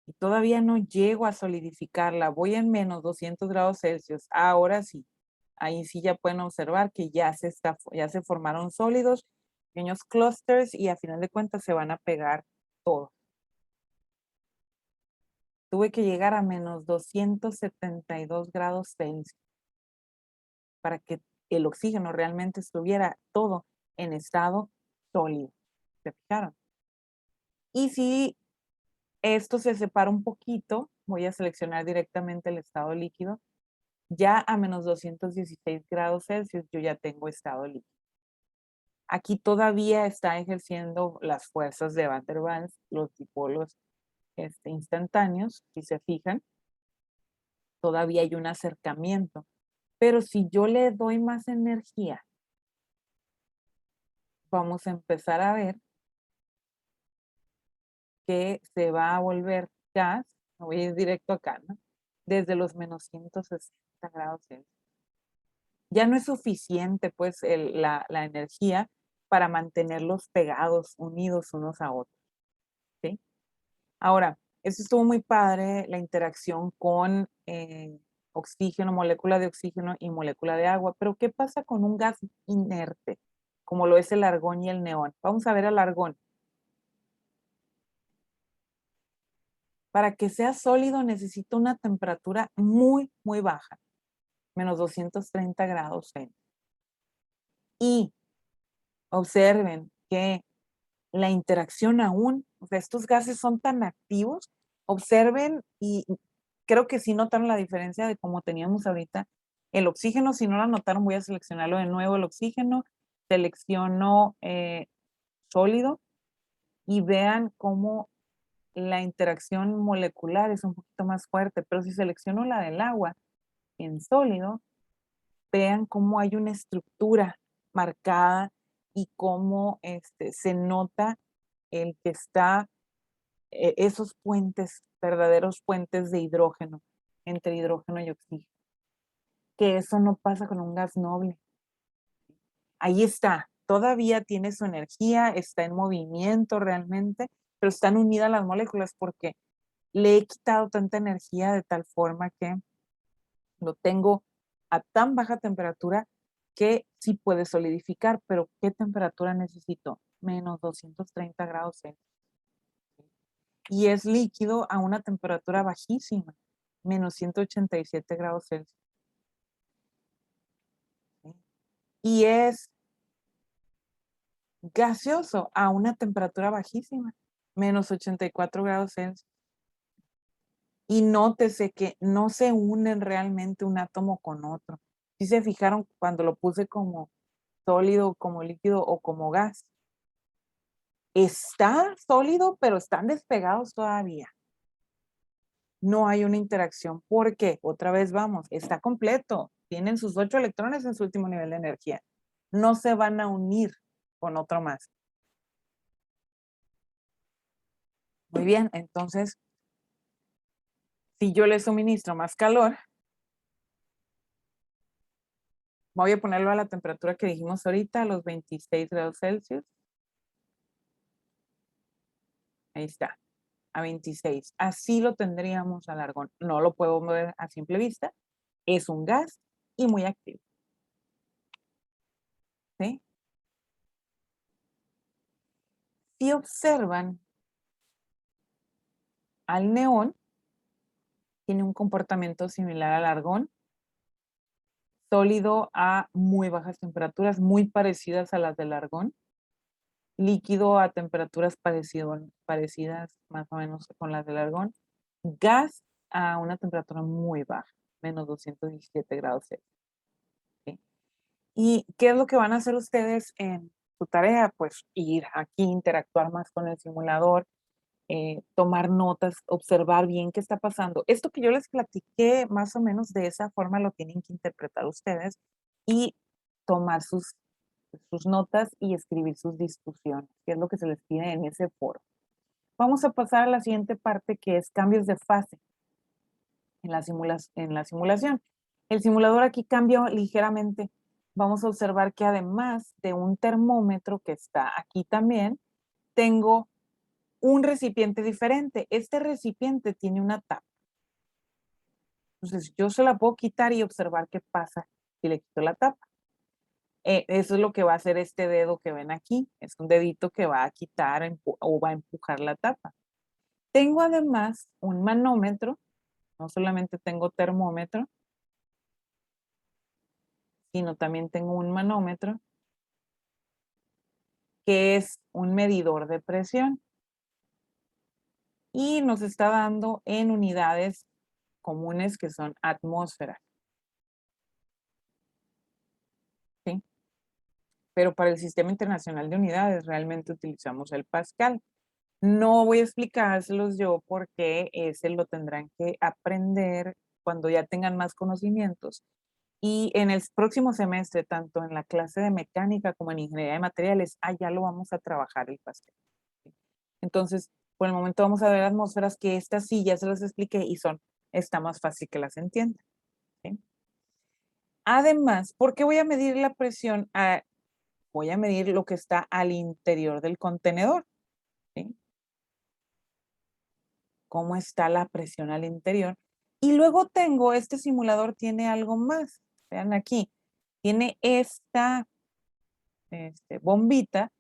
Y todavía no llego a solidificarla, voy en menos 200 grados Celsius. Ahora sí, ahí sí ya pueden observar que ya se formaron sólidos, pequeños clusters y a final de cuentas se van a pegar todos. Tuve que llegar a menos 272 grados Celsius para que el oxígeno realmente estuviera todo en estado sólido. ¿Se fijaron? Y si esto se separa un poquito, voy a seleccionar directamente el estado líquido. Ya a menos 216 grados Celsius yo ya tengo estado líquido. Aquí todavía está ejerciendo las fuerzas de Van der Waals, los dipolos instantáneos, si se fijan, todavía hay un acercamiento. Pero si yo le doy más energía, vamos a empezar a ver que se va a volver gas, me voy a ir directo acá, ¿no? Desde los menos 160 grados Celsius. Ya no es suficiente, pues, la energía para mantenerlos pegados, unidos unos a otros, ¿sí? Ahora, eso estuvo muy padre, la interacción con oxígeno, molécula de oxígeno y molécula de agua, pero ¿qué pasa con un gas inerte, como lo es el argón y el neón? Vamos a ver el argón. Para que sea sólido necesita una temperatura muy, muy baja, menos 230 grados Celsius. Y observen que la interacción aún, o sea, estos gases son tan activos, observen y creo que sí notaron la diferencia de cómo teníamos ahorita el oxígeno. Si no la notaron, voy a seleccionarlo de nuevo, el oxígeno, selecciono sólido y vean cómo la interacción molecular es un poquito más fuerte, pero si selecciono la del agua en sólido, vean cómo hay una estructura marcada y cómo se nota el que está, esos puentes, verdaderos puentes de hidrógeno, entre hidrógeno y oxígeno, que eso no pasa con un gas noble. Ahí está, todavía tiene su energía, está en movimiento realmente, pero están unidas las moléculas porque le he quitado tanta energía de tal forma que lo tengo a tan baja temperatura que sí puede solidificar, pero ¿qué temperatura necesito? Menos 230 grados Celsius. Y es líquido a una temperatura bajísima, menos 187 grados Celsius. ¿Sí? Y es gaseoso a una temperatura bajísima, menos 84 grados Celsius. Y nótese que no se unen realmente un átomo con otro. Si se fijaron cuando lo puse como sólido, como líquido o como gas. Está sólido, pero están despegados todavía. no hay una interacción porque, otra vez vamos, está completo. Tienen sus 8 electrones en su último nivel de energía. No se van a unir con otro más. Muy bien, entonces, si yo le suministro más calor, voy a ponerlo a la temperatura que dijimos ahorita, a los 26 grados Celsius. Ahí está, a 26. Así lo tendríamos al argón. No lo puedo ver a simple vista. Es un gas y muy activo. ¿Sí? Si observan al neón, tiene un comportamiento similar al argón, sólido a muy bajas temperaturas, muy parecidas a las del argón, líquido a temperaturas parecidas más o menos con las del argón, gas a una temperatura muy baja, menos 217 grados Celsius. ¿Sí? ¿Y qué es lo que van a hacer ustedes en su tarea? Pues ir aquí, interactuar más con el simulador, tomar notas, observar bien qué está pasando. Esto que yo les platiqué, más o menos de esa forma lo tienen que interpretar ustedes y tomar sus notas y escribir sus discusiones, que es lo que se les pide en ese foro. Vamos a pasar a la siguiente parte, que es cambios de fase en la simulación. El simulador aquí cambia ligeramente. Vamos a observar que además de un termómetro que está aquí también, tengo un recipiente diferente. Este recipiente tiene una tapa. Entonces, yo se la puedo quitar y observar qué pasa si le quito la tapa. Eso es lo que va a hacer este dedo que ven aquí. Es un dedito que va a quitar o va a empujar la tapa. Tengo además un manómetro. No solamente tengo termómetro, sino también tengo un manómetro, que es un medidor de presión. Y nos está dando en unidades comunes que son atmósferas. ¿Sí? Pero para el Sistema Internacional de Unidades realmente utilizamos el Pascal. No voy a explicárselos yo porque ese lo tendrán que aprender cuando ya tengan más conocimientos. Y en el próximo semestre, tanto en la clase de mecánica como en ingeniería de materiales, ya lo vamos a trabajar el Pascal. Entonces, por el momento vamos a ver atmósferas que estas sí ya se las expliqué y está más fácil que las entiendan. ¿Sí? Además, ¿por qué voy a medir la presión? Voy a medir lo que está al interior del contenedor. ¿Sí? Cómo está la presión al interior. Y luego este simulador tiene algo más. Vean aquí, tiene esta bombita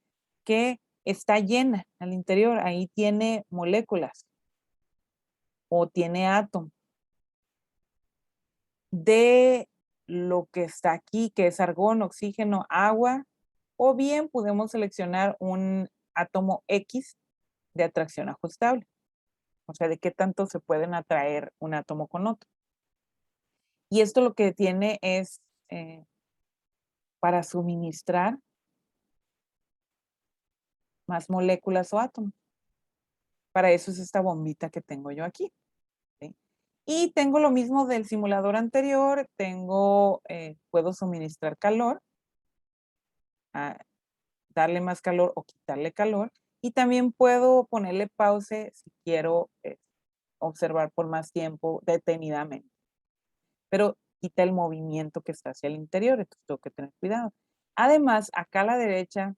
que está llena al interior. Ahí tiene moléculas o tiene átomos de lo que está aquí, que es argón, oxígeno, agua, o bien podemos seleccionar un átomo X de atracción ajustable. O sea, de qué tanto se pueden atraer un átomo con otro. Y esto lo que tiene es para suministrar más moléculas o átomos. Para eso es esta bombita que tengo yo aquí. ¿Sí? Y tengo lo mismo del simulador anterior. Puedo suministrar calor, darle más calor o quitarle calor. Y también puedo ponerle pause si quiero observar por más tiempo detenidamente. Pero quita el movimiento que está hacia el interior, entonces tengo que tener cuidado. Además, acá a la derecha,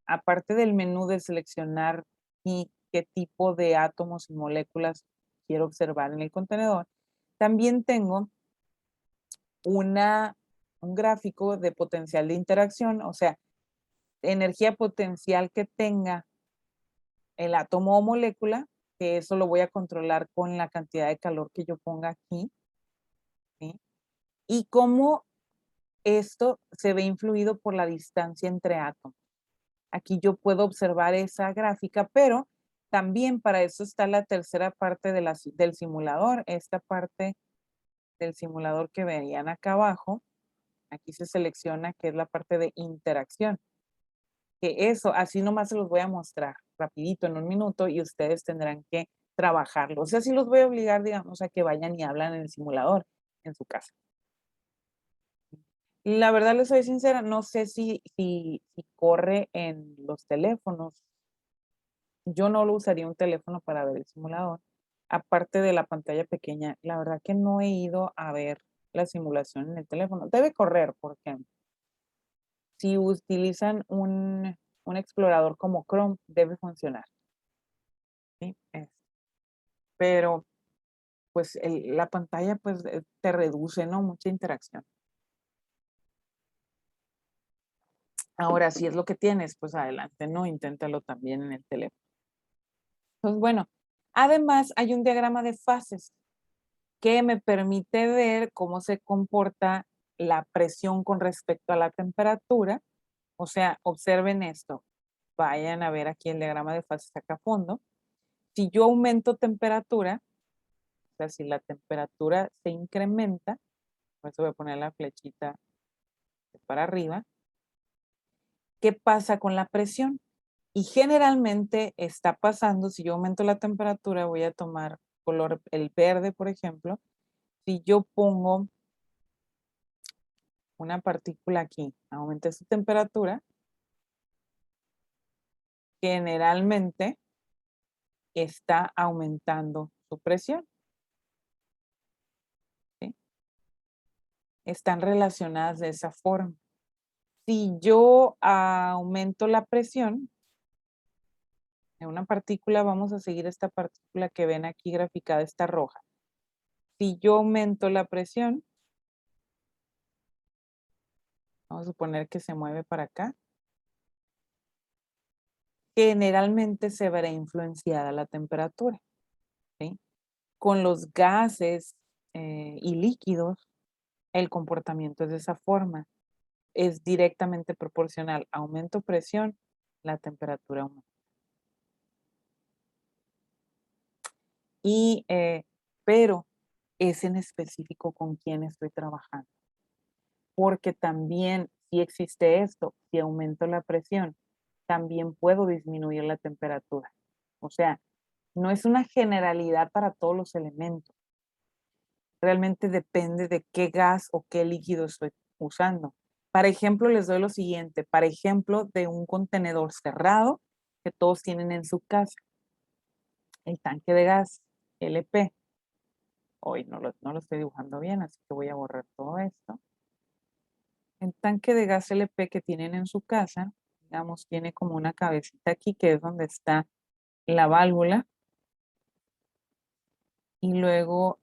aparte del menú de seleccionar qué tipo de átomos y moléculas quiero observar en el contenedor, también tengo un gráfico de potencial de interacción, o sea, energía potencial que tenga el átomo o molécula, que eso lo voy a controlar con la cantidad de calor que yo ponga aquí, ¿sí? Y cómo esto se ve influido por la distancia entre átomos. Aquí yo puedo observar esa gráfica, pero también para eso está la tercera parte del simulador. Esta parte del simulador que veían acá abajo, aquí se selecciona que es la parte de interacción. Que eso, así nomás se los voy a mostrar rapidito en un minuto y ustedes tendrán que trabajarlo. O sea, sí los voy a obligar, digamos, a que vayan y hablan en el simulador en su casa. La verdad, les soy sincera, no sé si corre en los teléfonos. Yo no lo usaría un teléfono para ver el simulador. Aparte de la pantalla pequeña, la verdad que no he ido a ver la simulación en el teléfono. Debe correr, porque si utilizan un explorador como Chrome, debe funcionar. ¿Sí? Pero, pues, la pantalla, pues, te reduce, ¿no? Mucha interacción. Ahora, si es lo que tienes, pues adelante, ¿no? Inténtalo también en el teléfono. Pues bueno, además hay un diagrama de fases que me permite ver cómo se comporta la presión con respecto a la temperatura. O sea, observen esto. Vayan a ver aquí el diagrama de fases acá a fondo. Si yo aumento temperatura, o sea, si la temperatura se incrementa, por eso voy a poner la flechita para arriba, ¿qué pasa con la presión? Y generalmente está pasando, si yo aumento la temperatura, voy a tomar color, el verde, por ejemplo. Si yo pongo una partícula aquí, aumenté su temperatura, generalmente está aumentando su presión. ¿Sí? Están relacionadas de esa forma. Si yo aumento la presión en una partícula, vamos a seguir esta partícula que ven aquí graficada, esta roja. Si yo aumento la presión, vamos a suponer que se mueve para acá, generalmente se verá influenciada la temperatura. ¿Sí? Con los gases y líquidos, el comportamiento es de esa forma. Es directamente proporcional. Aumento presión, la temperatura aumenta. Pero es en específico con quién estoy trabajando. Porque también, si existe esto, si aumento la presión, también puedo disminuir la temperatura. O sea, no es una generalidad para todos los elementos. Realmente depende de qué gas o qué líquido estoy usando. Para ejemplo, les doy lo siguiente. Para ejemplo, de un contenedor cerrado que todos tienen en su casa. El tanque de gas LP. Hoy no lo estoy dibujando bien, así que voy a borrar todo esto. El tanque de gas LP que tienen en su casa, digamos, tiene como una cabecita aquí, que es donde está la válvula. Y luego,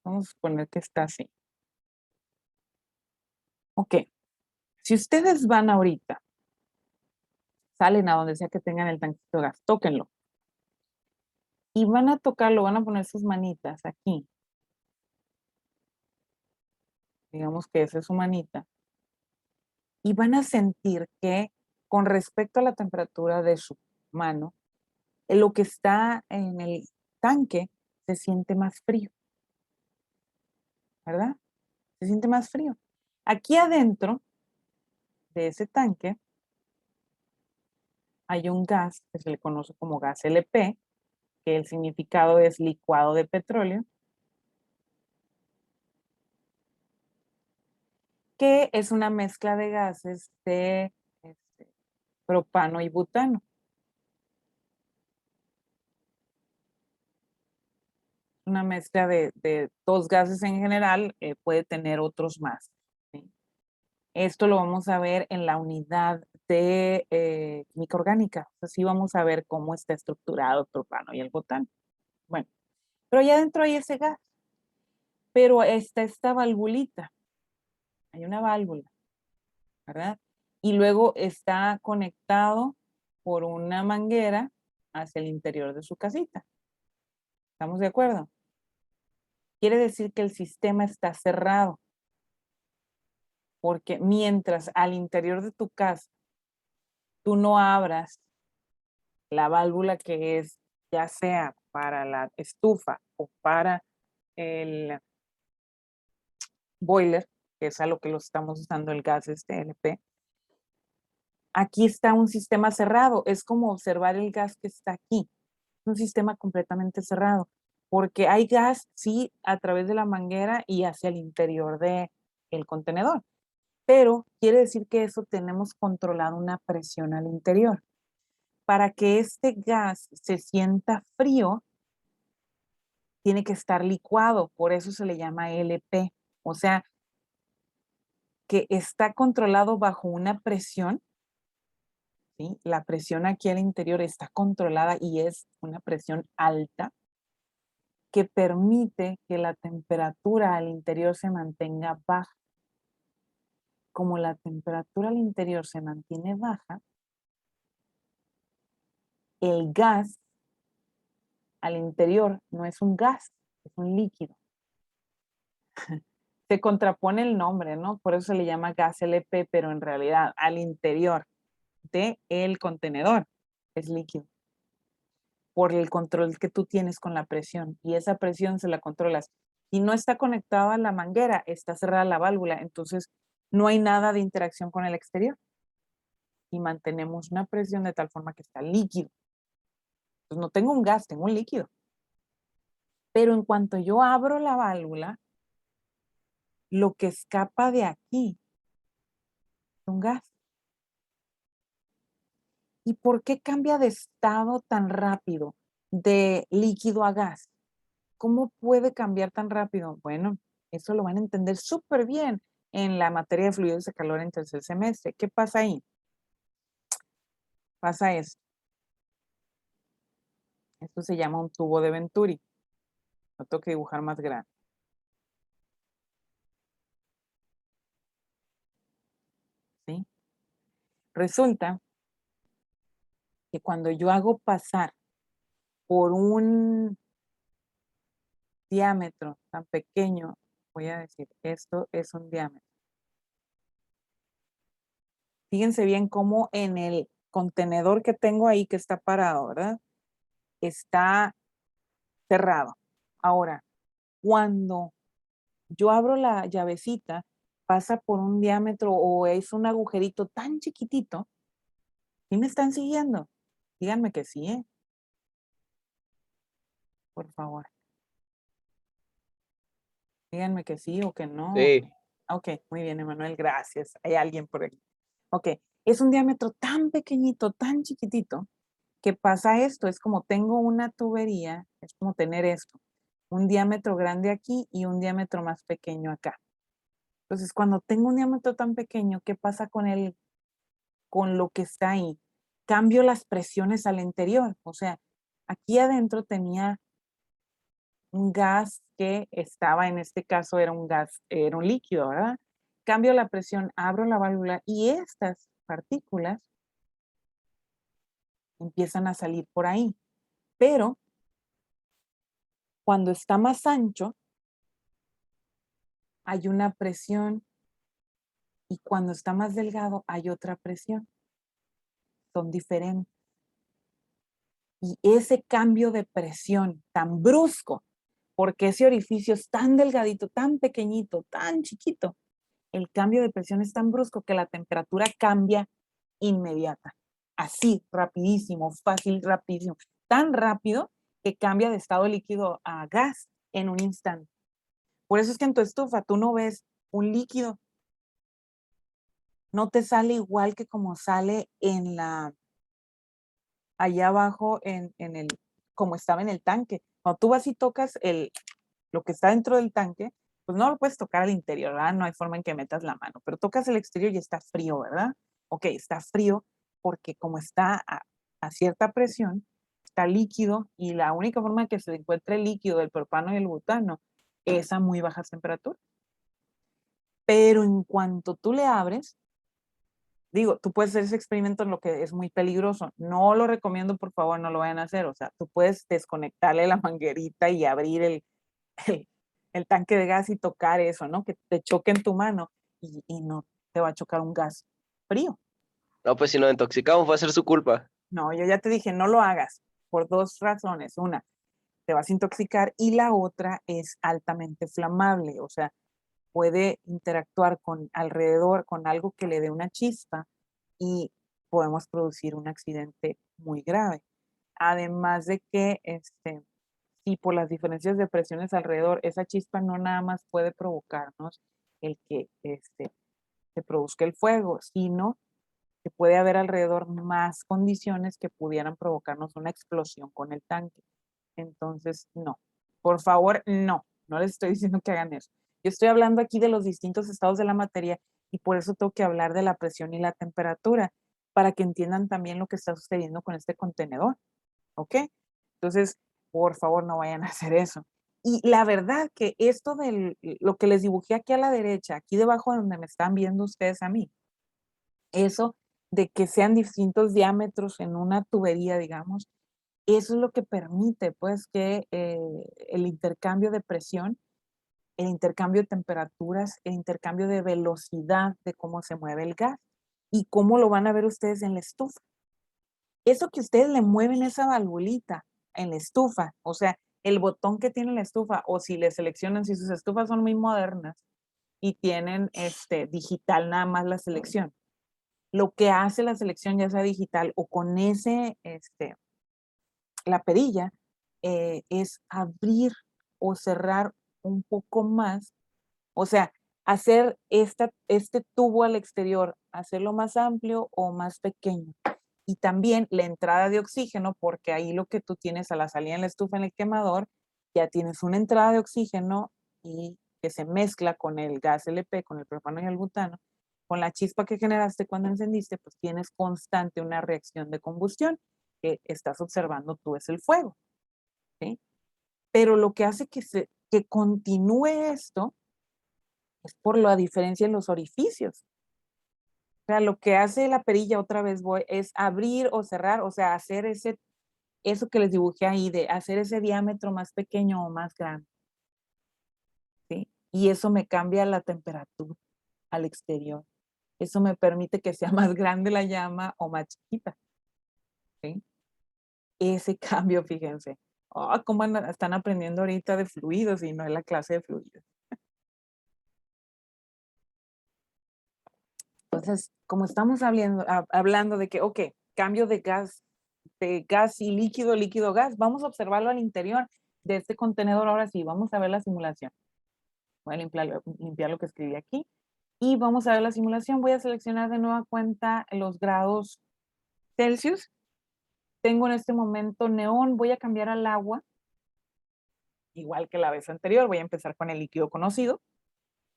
vamos a suponer que está así. Ok. Si ustedes van ahorita, salen a donde sea que tengan el tanquito de gas, tóquenlo. Y van a tocarlo, van a poner sus manitas aquí. Digamos que esa es su manita. Y van a sentir que con respecto a la temperatura de su mano, lo que está en el tanque se siente más frío, ¿verdad? Se siente más frío. Aquí adentro de ese tanque hay un gas que se le conoce como gas LP, que el significado es licuado de petróleo, que es una mezcla de gases de propano y butano. Una mezcla de dos gases en general, puede tener otros más. ¿Sí? Esto lo vamos a ver en la unidad de química orgánica. Así vamos a ver cómo está estructurado el propano y el butano. Bueno, pero ya dentro hay ese gas. Pero está esta valvulita. Hay una válvula, ¿verdad? Y luego está conectado por una manguera hacia el interior de su casita. ¿Estamos de acuerdo? Quiere decir que el sistema está cerrado. Porque mientras al interior de tu casa tú no abras la válvula que es ya sea para la estufa o para el boiler, que es a lo que lo estamos usando el gas LP, Aquí está un sistema cerrado, es como observar el gas que está aquí, un sistema completamente cerrado, porque hay gas, sí, a través de la manguera y hacia el interior del contenedor, pero quiere decir que eso tenemos controlado una presión al interior. Para que este gas se sienta frío, tiene que estar licuado, por eso se le llama LP, o sea, que está controlado bajo una presión, ¿sí? La presión aquí al interior está controlada y es una presión alta que permite que la temperatura al interior se mantenga baja. Como la temperatura al interior se mantiene baja, el gas al interior no es un gas, es un líquido. Se contrapone el nombre, ¿no? Por eso se le llama gas LP, pero en realidad al interior del contenedor es líquido. Por el control que tú tienes con la presión y esa presión se la controlas. Y no está conectada a la manguera, está cerrada la válvula, entonces no hay nada de interacción con el exterior y mantenemos una presión de tal forma que está líquido. Entonces no tengo un gas, tengo un líquido. Pero en cuanto yo abro la válvula, lo que escapa de aquí es un gas. ¿Y por qué cambia de estado tan rápido, de líquido a gas? ¿Cómo puede cambiar tan rápido? Bueno, eso lo van a entender súper bien en la materia de fluidos de calor en tercer semestre. ¿Qué pasa ahí? Pasa esto. Esto se llama un tubo de Venturi. Lo tengo que dibujar más grande. ¿Sí? Resulta que cuando yo hago pasar por un diámetro tan pequeño, voy a decir, esto es un diámetro. Fíjense bien cómo en el contenedor que tengo ahí que está parado, ¿verdad? Está cerrado. Ahora, cuando yo abro la llavecita, pasa por un diámetro o es un agujerito tan chiquitito. ¿Sí me están siguiendo? Díganme que sí, ¿eh? Por favor. Díganme que sí o que no. Sí. Ok, muy bien, Emanuel, gracias. Hay alguien por aquí. Ok, es un diámetro tan pequeñito, tan chiquitito, que pasa esto. Es como tengo una tubería, es como tener esto. Un diámetro grande aquí y un diámetro más pequeño acá. Entonces, cuando tengo un diámetro tan pequeño, ¿qué pasa con lo que está ahí? Cambio las presiones al interior. O sea, aquí adentro tenía un gas que estaba, en este caso era un gas, era un líquido, ¿verdad? Cambio la presión, abro la válvula y estas partículas empiezan a salir por ahí. Pero cuando está más ancho, hay una presión y cuando está más delgado, hay otra presión. Son diferentes. Y ese cambio de presión tan brusco, porque ese orificio es tan delgadito, tan pequeñito, tan chiquito, el cambio de presión es tan brusco que la temperatura cambia inmediata. Así, rapidísimo, fácil, rapidísimo. Tan rápido que cambia de estado líquido a gas en un instante. Por eso es que en tu estufa tú no ves un líquido. No te sale igual que como sale en allá abajo como estaba en el tanque. Cuando tú vas y tocas lo que está dentro del tanque, pues no lo puedes tocar al interior, ¿verdad? No hay forma en que metas la mano, pero tocas el exterior y está frío, ¿verdad? Ok, está frío porque como está a cierta presión, está líquido y la única forma que se encuentre el líquido del propano y el butano es a muy bajas temperaturas. Pero en cuanto tú le abres, digo, tú puedes hacer ese experimento, lo que es muy peligroso. No lo recomiendo, por favor, no lo vayan a hacer. O sea, tú puedes desconectarle la manguerita y abrir el, el tanque de gas y tocar eso, ¿no? Que te choque en tu mano y no te va a chocar un gas frío. No, pues si nos intoxicamos va a ser su culpa. No, yo ya te dije, no lo hagas por dos razones. Una, te vas a intoxicar y la otra es altamente flamable. O sea, puede interactuar con alrededor, con algo que le dé una chispa y podemos producir un accidente muy grave. Además de que, si por las diferencias de presiones alrededor, esa chispa no nada más puede provocarnos el que se produzca el fuego, sino que puede haber alrededor más condiciones que pudieran provocarnos una explosión con el tanque. Entonces, no, por favor, no les estoy diciendo que hagan eso. Yo estoy hablando aquí de los distintos estados de la materia y por eso tengo que hablar de la presión y la temperatura, para que entiendan también lo que está sucediendo con este contenedor, ¿ok? Entonces, por favor, no vayan a hacer eso. Y la verdad que esto de lo que les dibujé aquí a la derecha, aquí debajo de donde me están viendo ustedes a mí, eso de que sean distintos diámetros en una tubería, digamos, eso es lo que permite, pues, que el intercambio de presión, el intercambio de temperaturas, el intercambio de velocidad de cómo se mueve el gas y cómo lo van a ver ustedes en la estufa. Eso que ustedes le mueven esa valvulita en la estufa, o sea, el botón que tiene la estufa, o si le seleccionan, si sus estufas son muy modernas y tienen digital nada más la selección, lo que hace la selección, ya sea digital o con la perilla, es abrir o cerrar un poco más, o sea, hacer este tubo al exterior, hacerlo más amplio o más pequeño. Y también la entrada de oxígeno, porque ahí lo que tú tienes a la salida en la estufa, en el quemador, ya tienes una entrada de oxígeno y que se mezcla con el gas LP, con el propano y el butano, con la chispa que generaste cuando encendiste, pues tienes constante una reacción de combustión que estás observando tú es el fuego, ¿sí? Pero lo que hace que continúe esto es por la diferencia en los orificios. O sea, lo que hace la perilla, otra vez voy, es abrir o cerrar, o sea, hacer eso que les dibujé ahí, de hacer ese diámetro más pequeño o más grande, ¿sí? Y eso me cambia la temperatura al exterior. Eso me permite que sea más grande la llama o más chiquita, ¿sí? Ese cambio, fíjense. Oh, cómo están aprendiendo ahorita de fluidos y no es la clase de fluidos. Entonces, como estamos hablando de que, ok, cambio de gas y líquido, líquido, gas, vamos a observarlo al interior de este contenedor. Ahora sí, vamos a ver la simulación. Voy a limpiar lo que escribí aquí y vamos a ver la simulación. Voy a seleccionar de nueva cuenta los grados Celsius. Tengo en este momento neón, voy a cambiar al agua, igual que la vez anterior, voy a empezar con el líquido conocido.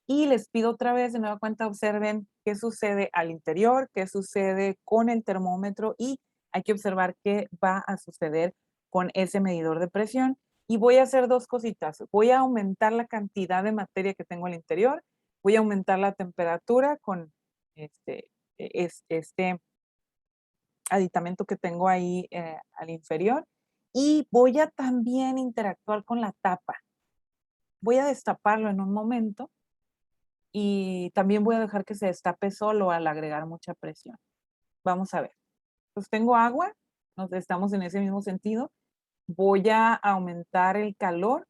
Y les pido otra vez de nueva cuenta, observen qué sucede al interior, qué sucede con el termómetro y hay que observar qué va a suceder con ese medidor de presión. Y voy a hacer dos cositas. Voy a aumentar la cantidad de materia que tengo al interior, voy a aumentar la temperatura con este aditamento que tengo ahí al inferior y voy a también interactuar con la tapa. Voy a destaparlo en un momento y también voy a dejar que se destape solo al agregar mucha presión. Vamos a ver. Pues tengo agua, estamos en ese mismo sentido. Voy a aumentar el calor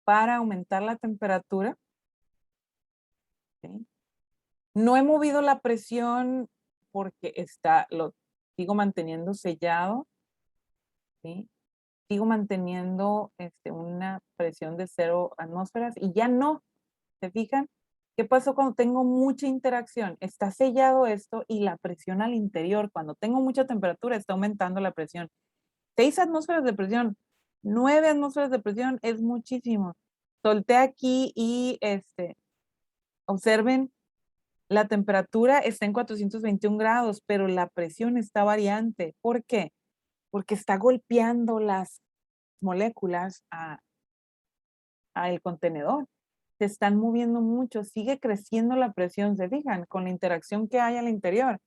para aumentar la temperatura. ¿Sí? No he movido la presión porque lo sigo manteniendo sellado. ¿Sí? Sigo manteniendo una presión de 0 atmósferas y ya no. ¿Se fijan? ¿Qué pasó cuando tengo mucha interacción? Está sellado esto y la presión al interior, cuando tengo mucha temperatura, está aumentando la presión. 6 atmósferas de presión, 9 atmósferas de presión es muchísimo. Solté aquí y observen, la temperatura está en 421 grados, pero la presión está variante. ¿Por qué? Porque está golpeando las moléculas al contenedor. Se están moviendo mucho, sigue creciendo la presión, se fijan, con la interacción que hay al interior,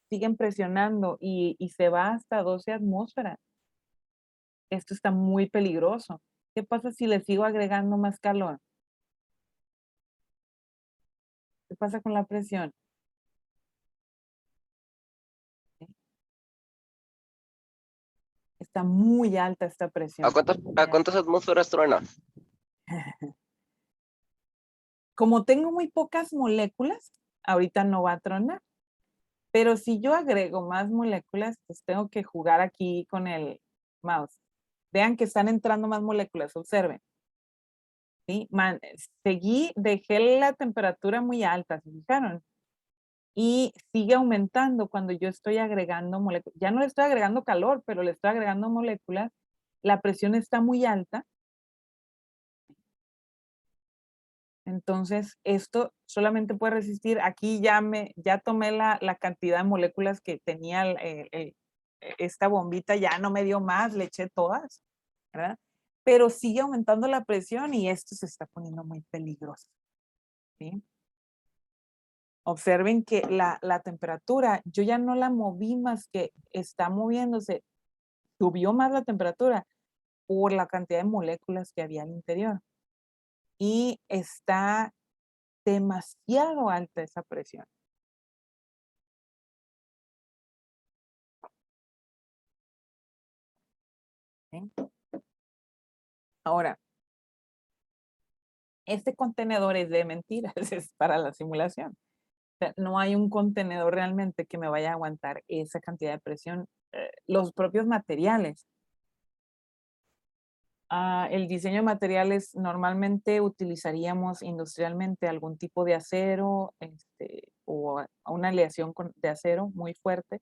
siguen presionando y se va hasta 12 atmósferas. Esto está muy peligroso. ¿Qué pasa si le sigo agregando más calor? ¿Qué pasa con la presión? Está muy alta esta presión. ¿A cuántas atmósferas truena? Como tengo muy pocas moléculas, ahorita no va a tronar. Pero si yo agrego más moléculas, pues tengo que jugar aquí con el mouse. Vean que están entrando más moléculas, observen. ¿Sí? Dejé la temperatura muy alta, ¿se fijaron? Y sigue aumentando cuando yo estoy agregando moléculas. Ya no le estoy agregando calor, pero le estoy agregando moléculas. La presión está muy alta. Entonces, esto solamente puede resistir. Aquí ya tomé la cantidad de moléculas que tenía esta bombita, ya no me dio más, le eché todas, ¿verdad? Pero sigue aumentando la presión y esto se está poniendo muy peligroso, ¿sí? Observen que la temperatura, yo ya no la moví más que está moviéndose, subió más la temperatura por la cantidad de moléculas que había al interior. Y está demasiado alta esa presión. ¿Sí? Ahora, este contenedor es de mentiras, es para la simulación. O sea, no hay un contenedor realmente que me vaya a aguantar esa cantidad de presión. Los propios materiales. El diseño de materiales normalmente utilizaríamos industrialmente algún tipo de acero o una aleación de acero muy fuerte,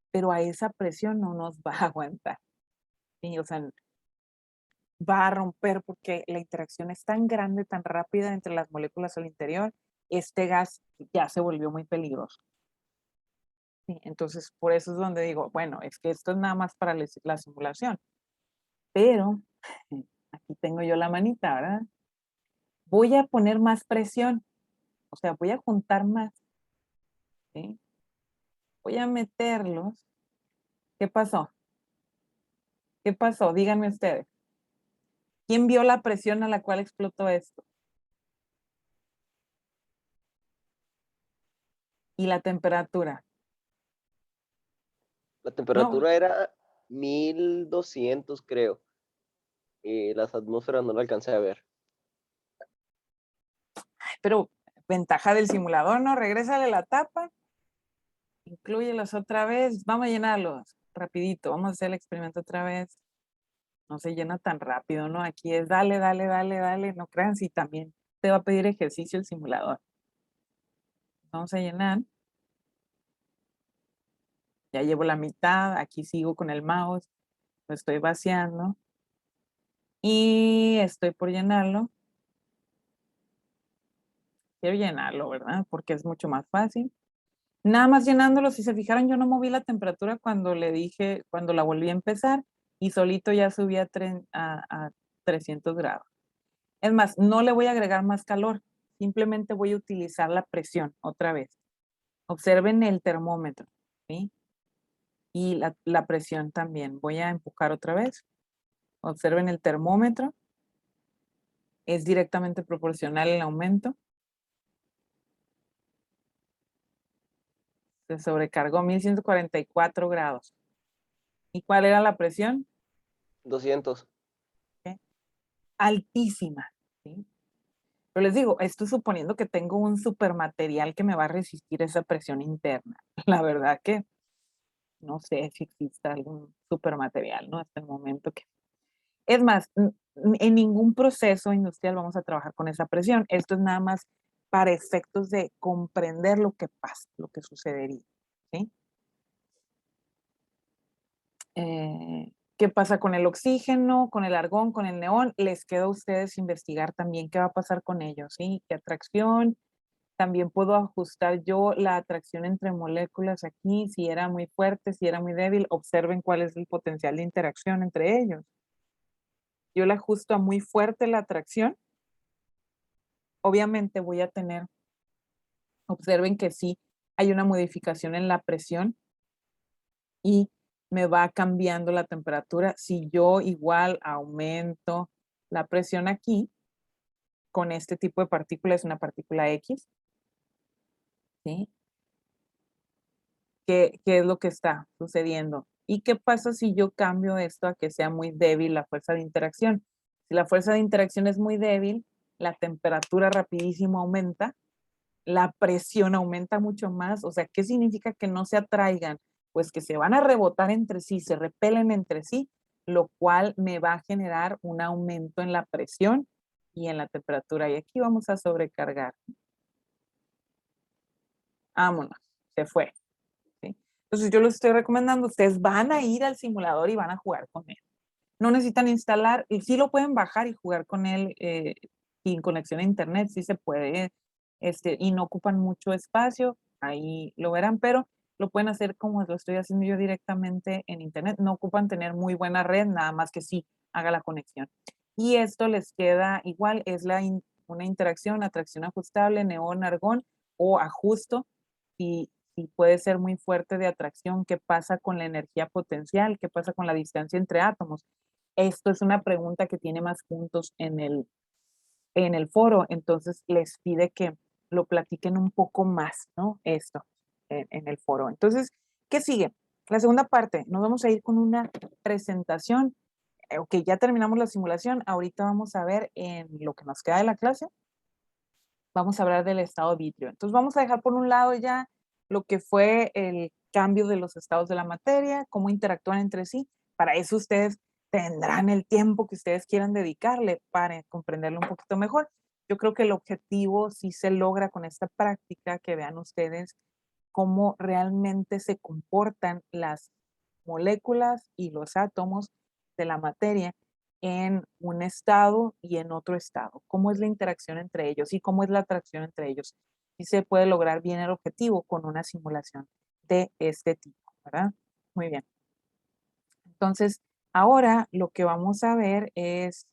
pero a esa presión no nos va a aguantar. ¿Sí? O sea, va a romper porque la interacción es tan grande, tan rápida entre las moléculas al interior, este gas ya se volvió muy peligroso. Sí, entonces, por eso es donde digo, bueno, es que esto es nada más para la simulación, pero aquí tengo yo la manita, ¿verdad? Voy a poner más presión, o sea, voy a juntar más, ¿sí? Voy a meterlos. ¿Qué pasó? ¿Qué pasó? Díganme ustedes. ¿Quién vio la presión a la cual explotó esto? Y la temperatura. La No, temperatura era 1200, creo. Las atmósferas no la alcancé a ver. pero ventaja del simulador, ¿no? Regrésale la tapa, inclúyelos otra vez, vamos a llenarlos rapidito, vamos a hacer el experimento otra vez. No se llena tan rápido, ¿no? Aquí es dale, dale, dale, dale, no crean si también te va a pedir ejercicio el simulador. Vamos a llenar. Ya llevo la mitad, aquí sigo con el mouse, lo estoy vaciando. Y estoy por llenarlo. Quiero llenarlo, ¿verdad? Porque es mucho más fácil. Nada más llenándolo, si se fijaron, yo no moví la temperatura cuando le dije, cuando la volví a empezar y solito ya subí a 300 grados. Es más, no le voy a agregar más calor, simplemente voy a utilizar la presión otra vez. Observen el termómetro, ¿sí? Y la presión también. Voy a empujar otra vez. Observen el termómetro. Es directamente proporcional el aumento. Se sobrecargó 1144 grados. ¿Y cuál era la presión? 200. ¿Sí? Altísima, ¿sí? Pero les digo, esto suponiendo que tengo un supermaterial que me va a resistir esa presión interna. La verdad que no sé si existe algún supermaterial, ¿no? Hasta el momento que... Es más, en ningún proceso industrial vamos a trabajar con esa presión. Esto es nada más para efectos de comprender lo que pasa, lo que sucedería, ¿sí? ¿Qué pasa con el oxígeno, con el argón, con el neón? Les queda a ustedes investigar también qué va a pasar con ellos, ¿sí? ¿Qué atracción? También puedo ajustar yo la atracción entre moléculas aquí, si era muy fuerte, si era muy débil. Observen cuál es el potencial de interacción entre ellos. Yo le ajusto a muy fuerte la atracción. Obviamente voy a tener, observen que sí, hay una modificación en la presión y me va cambiando la temperatura. Si yo igual aumento la presión aquí, con este tipo de partícula, es una partícula X, ¿sí? ¿Qué es lo que está sucediendo? ¿Y qué pasa si yo cambio esto a que sea muy débil la fuerza de interacción? Si la fuerza de interacción es muy débil, la temperatura rapidísimo aumenta la presión aumenta mucho más. O sea, ¿qué significa que no se atraigan? Pues que se van a rebotar entre sí, se repelen entre sí, lo cual me va a generar un aumento en la presión y en la temperatura. Y aquí vamos a sobrecargar. Vámonos, se fue. ¿Sí? Entonces yo les estoy recomendando, ustedes van a ir al simulador y van a jugar con él. No necesitan instalar, y sí lo pueden bajar y jugar con él sin conexión a internet, sí se puede, y no ocupan mucho espacio, ahí lo verán, pero lo pueden hacer como lo estoy haciendo yo directamente en internet. No ocupan tener muy buena red, nada más que sí haga la conexión. Y esto les queda igual, es una interacción, atracción ajustable, neón, argón o ajusto. Y puede ser muy fuerte de atracción. ¿Qué pasa con la energía potencial? ¿Qué pasa con la distancia entre átomos? Esto es una pregunta que tiene más puntos en el foro, entonces les pide que lo platiquen un poco más, ¿no? Esto en el foro. Entonces, ¿qué sigue? La segunda parte, nos vamos a ir con una presentación. Ok, ya terminamos la simulación, ahorita vamos a ver en lo que nos queda de la clase, vamos a hablar del estado vitrio. Entonces vamos a dejar por un lado ya lo que fue el cambio de los estados de la materia, cómo interactúan entre sí. Para eso ustedes tendrán el tiempo que ustedes quieran dedicarle para comprenderlo un poquito mejor. Yo creo que el objetivo sí se logra con esta práctica, que vean ustedes cómo realmente se comportan las moléculas y los átomos de la materia en un estado y en otro estado. ¿Cómo es la interacción entre ellos y cómo es la atracción entre ellos? Y se puede lograr bien el objetivo con una simulación de este tipo, ¿verdad? Muy bien. Entonces, ahora lo que vamos a ver es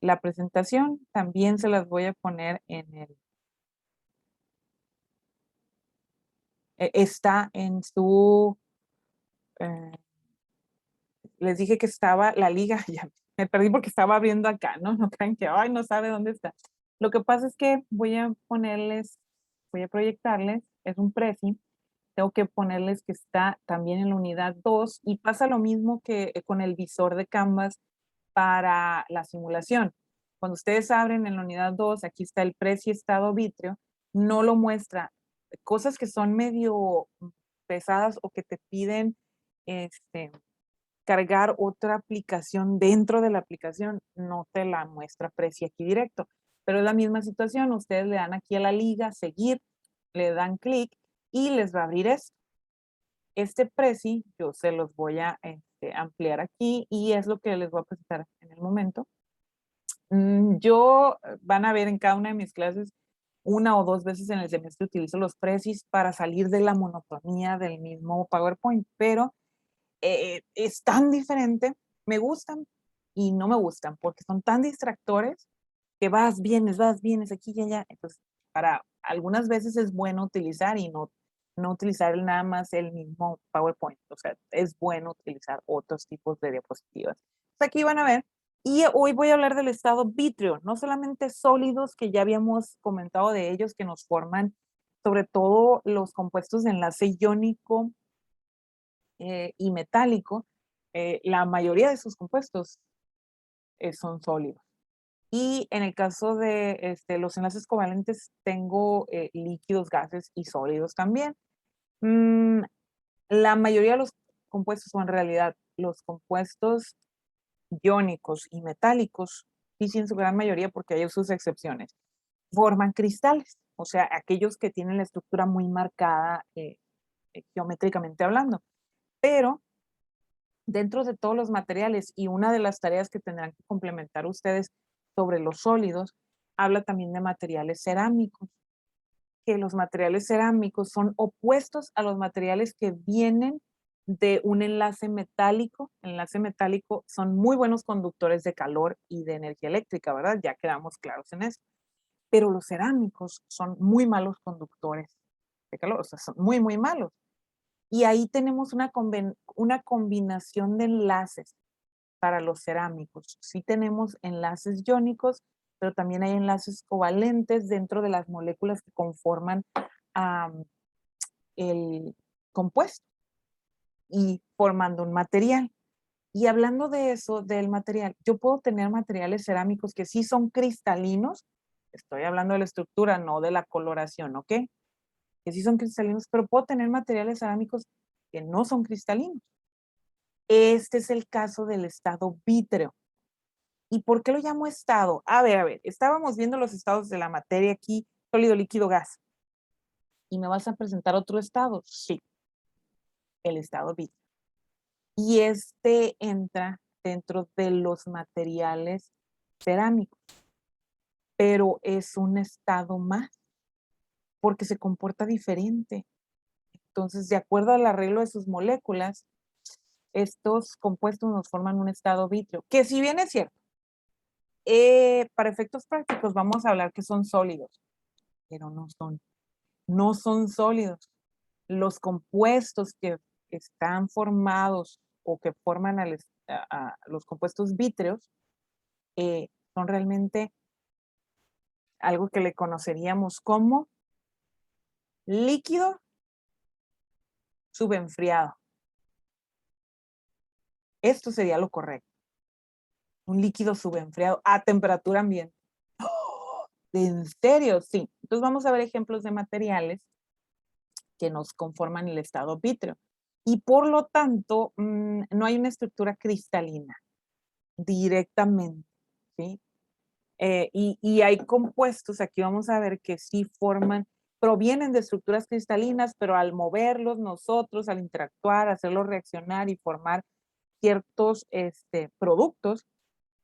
la presentación. También se las voy a poner en el... está en su... eh, les dije que estaba la liga, ya me perdí porque estaba abriendo acá, ¿no? No crean que, ay, no sabe dónde está. Lo que pasa es que voy a ponerles, voy a proyectarles, es un prezi, tengo que ponerles que está también en la unidad 2 y pasa lo mismo que con el visor de Canvas para la simulación. Cuando ustedes abren en la unidad 2, aquí está el prezi estado vitrio, no lo muestra. Cosas que son medio pesadas o que te piden cargar otra aplicación dentro de la aplicación, no te la muestra Prezi aquí directo. Pero es la misma situación, ustedes le dan aquí a la liga, seguir, le dan clic y les va a abrir esto. Este Prezi yo se los voy a ampliar aquí y es lo que les voy a presentar en el momento. Yo van a ver en cada una de mis clases, una o dos veces en el semestre utilizo los Prezis para salir de la monotonía del mismo PowerPoint, pero es tan diferente, me gustan y no me gustan, porque son tan distractores que vas, vienes aquí y allá. Entonces, para algunas veces es bueno utilizar y no utilizar nada más el mismo PowerPoint. O sea, es bueno utilizar otros tipos de diapositivas. Pues aquí van a ver. Y hoy voy a hablar del estado vítreo, no solamente sólidos, que ya habíamos comentado de ellos, que nos forman sobre todo los compuestos de enlace iónico, y metálico, la mayoría de sus compuestos son sólidos. Y en el caso de los enlaces covalentes, tengo líquidos, gases y sólidos también. Mm, la mayoría de los compuestos, o en realidad los compuestos iónicos y metálicos, y sí en su gran mayoría, porque hay sus excepciones, forman cristales, o sea, aquellos que tienen la estructura muy marcada geométricamente hablando. Pero dentro de todos los materiales, y una de las tareas que tendrán que complementar ustedes sobre los sólidos, habla también de materiales cerámicos, que los materiales cerámicos son opuestos a los materiales que vienen de un enlace metálico. El enlace metálico son muy buenos conductores de calor y de energía eléctrica, ¿verdad? Ya quedamos claros en eso. Pero los cerámicos son muy malos conductores de calor, o sea, son muy, muy malos. Y ahí tenemos una combinación de enlaces para los cerámicos. Sí tenemos enlaces iónicos, pero también hay enlaces covalentes dentro de las moléculas que conforman el compuesto y formando un material. Y hablando de eso, del material, yo puedo tener materiales cerámicos que sí son cristalinos, Estoy hablando de la estructura, no de la coloración, ¿ok? Que sí son cristalinos, pero puedo tener materiales cerámicos que no son cristalinos. Este es el caso del estado vítreo. ¿Y por qué lo llamo estado? A ver, estábamos viendo los estados de la materia aquí, sólido, líquido, gas. ¿Y me vas a presentar otro estado? Sí, el estado vítreo. Y este entra dentro de los materiales cerámicos, pero es un estado más, porque se comporta diferente. Entonces, de acuerdo al arreglo de sus moléculas, estos compuestos nos forman un estado vítreo, que si bien es cierto, para efectos prácticos vamos a hablar que son sólidos, pero no son sólidos. Los compuestos que están formados o que forman los compuestos vítreos son realmente algo que le conoceríamos como líquido subenfriado. Esto sería lo correcto. Un líquido subenfriado a temperatura ambiente. ¡Oh! ¿En serio? Sí. Entonces vamos a ver ejemplos de materiales que nos conforman el estado vítreo. Y por lo tanto, no hay una estructura cristalina directamente, ¿sí? Y hay compuestos, aquí vamos a ver que sí provienen de estructuras cristalinas, pero al moverlos nosotros, al interactuar, hacerlos reaccionar y formar ciertos productos,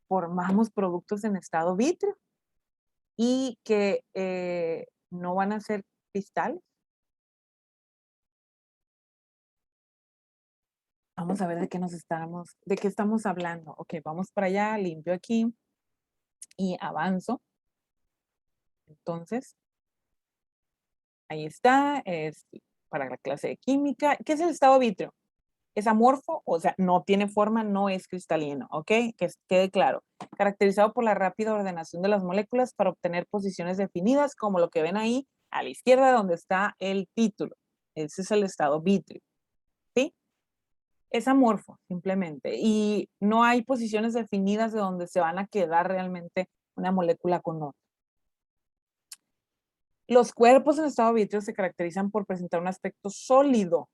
formamos productos en estado vítreo y que no van a ser cristales. Vamos a ver de qué estamos hablando. Ok, vamos para allá, limpio aquí y avanzo. Entonces, ahí está, es para la clase de química. ¿Qué es el estado vítreo? Es amorfo, o sea, no tiene forma, no es cristalino, ¿ok? Que quede claro. Caracterizado por la rápida ordenación de las moléculas para obtener posiciones definidas, como lo que ven ahí a la izquierda donde está el título. Ese es el estado vítreo, ¿sí? Es amorfo, simplemente. Y no hay posiciones definidas de donde se van a quedar realmente una molécula con otra. Los cuerpos en estado vítreo se caracterizan por presentar un aspecto sólido.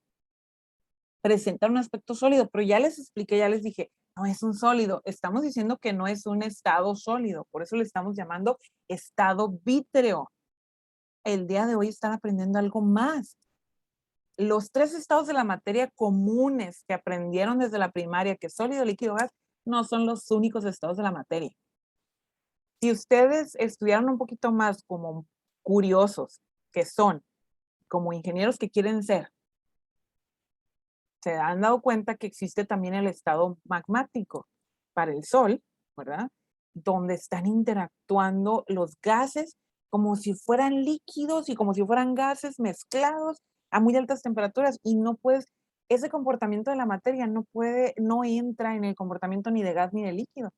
Presentan un aspecto sólido, pero ya les expliqué, ya les dije, no es un sólido. Estamos diciendo que no es un estado sólido. Por eso le estamos llamando estado vítreo. El día de hoy están aprendiendo algo más. Los 3 estados de la materia comunes que aprendieron desde la primaria, que es sólido, líquido, gas, no son los únicos estados de la materia. Si ustedes estudiaron un poquito más como curiosos, que son, como ingenieros que quieren ser, se han dado cuenta que existe también el estado magmático para el Sol, ¿verdad? Donde están interactuando los gases como si fueran líquidos y como si fueran gases mezclados a muy altas temperaturas y no puedes, ese comportamiento de la materia no entra en el comportamiento ni de gas ni de líquido.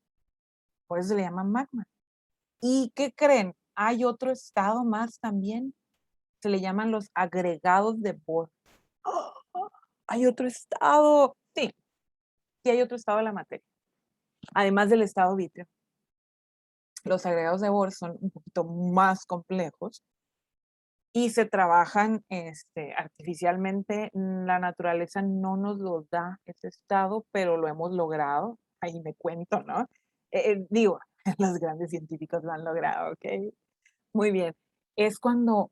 Por eso se le llama magma. ¿Y qué creen? Hay otro estado más también. Se le llaman los agregados de Bohr. ¡Oh! Hay otro estado. Sí, sí hay otro estado de la materia. Además del estado vítreo. Los agregados de Bohr son un poquito más complejos y se trabajan artificialmente. La naturaleza no nos lo da ese estado, pero lo hemos logrado. Ahí me cuento, ¿no? Digo, los grandes científicos lo han logrado, ¿ok? Muy bien. Es cuando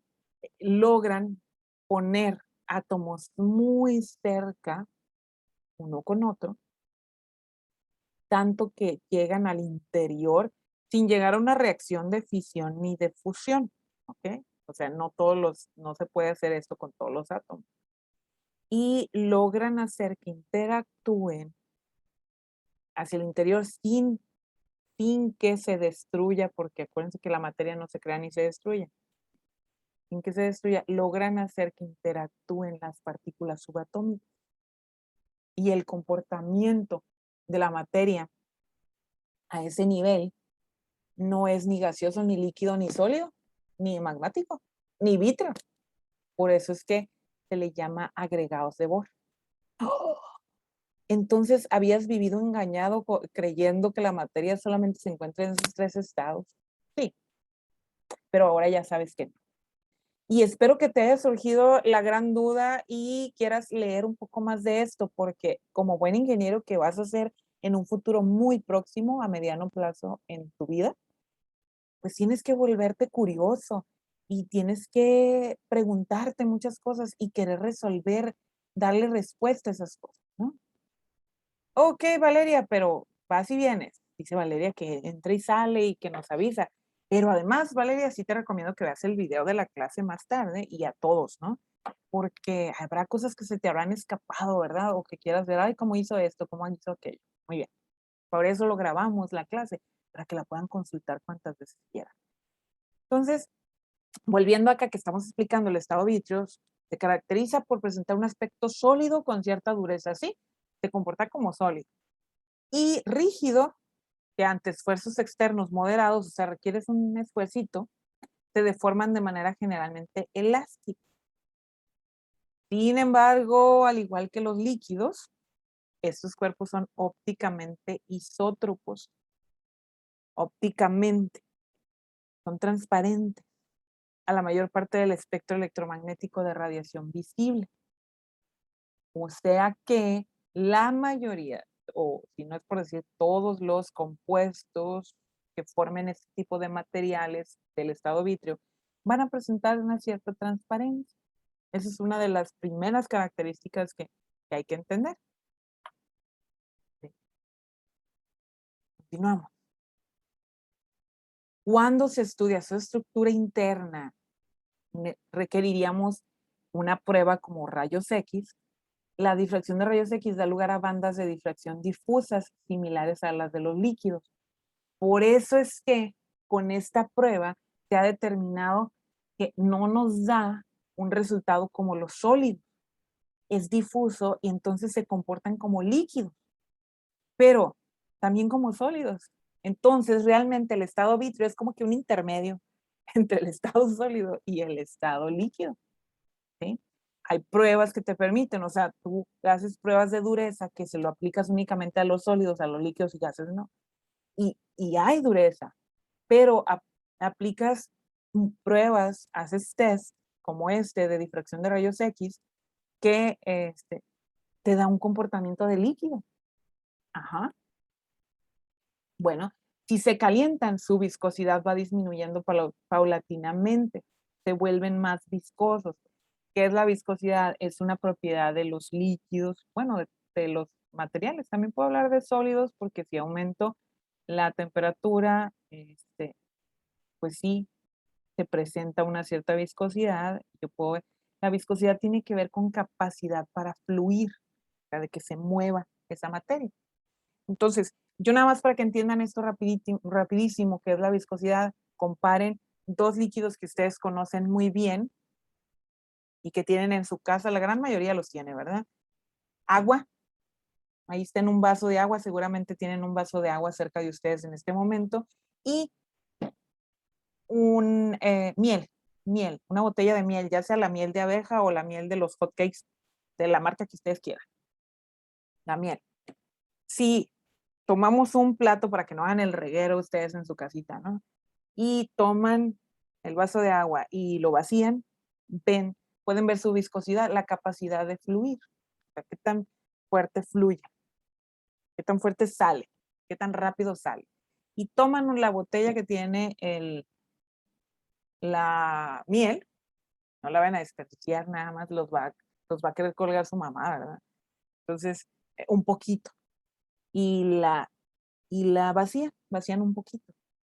logran poner átomos muy cerca uno con otro, tanto que llegan al interior sin llegar a una reacción de fisión ni de fusión, ¿ok? O sea, no se puede hacer esto con todos los átomos. Y logran hacer que interactúen hacia el interior sin que se destruya, porque acuérdense que la materia no se crea ni se destruye. Sin que se destruya, logran hacer que interactúen las partículas subatómicas. Y el comportamiento de la materia a ese nivel no es ni gaseoso, ni líquido, ni sólido, ni magmático, ni vítreo. Por eso es que se le llama agregados de Bohr. ¡Oh! Entonces, habías vivido engañado creyendo que la materia solamente se encuentra en esos 3 estados. Sí, pero ahora ya sabes que no. Y espero que te haya surgido la gran duda y quieras leer un poco más de esto, porque como buen ingeniero que vas a ser en un futuro muy próximo, a mediano plazo en tu vida, pues tienes que volverte curioso y tienes que preguntarte muchas cosas y querer resolver, darle respuesta a esas cosas, ¿no? Ok, Valeria, pero vas y vienes. Dice Valeria que entra y sale y que nos avisa. Pero además, Valeria, sí te recomiendo que veas el video de la clase más tarde y a todos, ¿no? Porque habrá cosas que se te habrán escapado, ¿verdad? O que quieras ver, ay, cómo hizo esto, cómo hizo aquello. Muy bien. Por eso lo grabamos la clase, para que la puedan consultar cuantas veces quieran. Entonces, volviendo acá que estamos explicando el estado vitreos, se caracteriza por presentar un aspecto sólido con cierta dureza, ¿sí? Se comporta como sólido. Y rígido, que ante esfuerzos externos moderados, o sea, requieres un esfuercito, se deforman de manera generalmente elástica. Sin embargo, al igual que los líquidos, estos cuerpos son ópticamente isótropos. Ópticamente, son transparentes a la mayor parte del espectro electromagnético de radiación visible. O sea que la mayoría, o si no es por decir todos los compuestos que formen este tipo de materiales del estado vítreo, van a presentar una cierta transparencia. Esa es una de las primeras características que hay que entender. Sí. Continuamos. Cuando se estudia su estructura interna, requeriríamos una prueba como rayos X. La difracción de rayos X da lugar a bandas de difracción difusas similares a las de los líquidos. Por eso es que con esta prueba se ha determinado que no nos da un resultado como los sólidos. Es difuso y entonces se comportan como líquidos, pero también como sólidos. Entonces realmente el estado vítreo es como que un intermedio entre el estado sólido y el estado líquido. ¿Sí? Hay pruebas que te permiten, o sea, tú haces pruebas de dureza que se lo aplicas únicamente a los sólidos, a los líquidos y gases no. Y hay dureza, pero aplicas pruebas, haces test como este de difracción de rayos X que te da un comportamiento de líquido. Ajá. Bueno, si se calientan, su viscosidad va disminuyendo paulatinamente, se vuelven más viscosos. ¿Qué es la viscosidad? Es una propiedad de los líquidos, bueno, de los materiales. También puedo hablar de sólidos porque si aumento la temperatura, pues sí, se presenta una cierta viscosidad. La viscosidad tiene que ver con capacidad para fluir, o sea, de que se mueva esa materia. Entonces, yo nada más para que entiendan esto rapidísimo, que es la viscosidad, comparen dos líquidos que ustedes conocen muy bien y que tienen en su casa, la gran mayoría los tiene, ¿verdad? Agua, ahí está en un vaso de agua, seguramente tienen un vaso de agua cerca de ustedes en este momento, y miel, una botella de miel, ya sea la miel de abeja o la miel de los hotcakes, de la marca que ustedes quieran, la miel. Si tomamos un plato para que no hagan el reguero ustedes en su casita, ¿no? Y toman el vaso de agua y lo vacían, pueden ver su viscosidad, la capacidad de fluir, o sea, qué tan fuerte fluye, qué tan fuerte sale, qué tan rápido sale. Y toman la botella que tiene la miel, no la van a desperdiciar, nada más los va a querer colgar su mamá, ¿verdad? Entonces, un poquito. Y la vacían un poquito.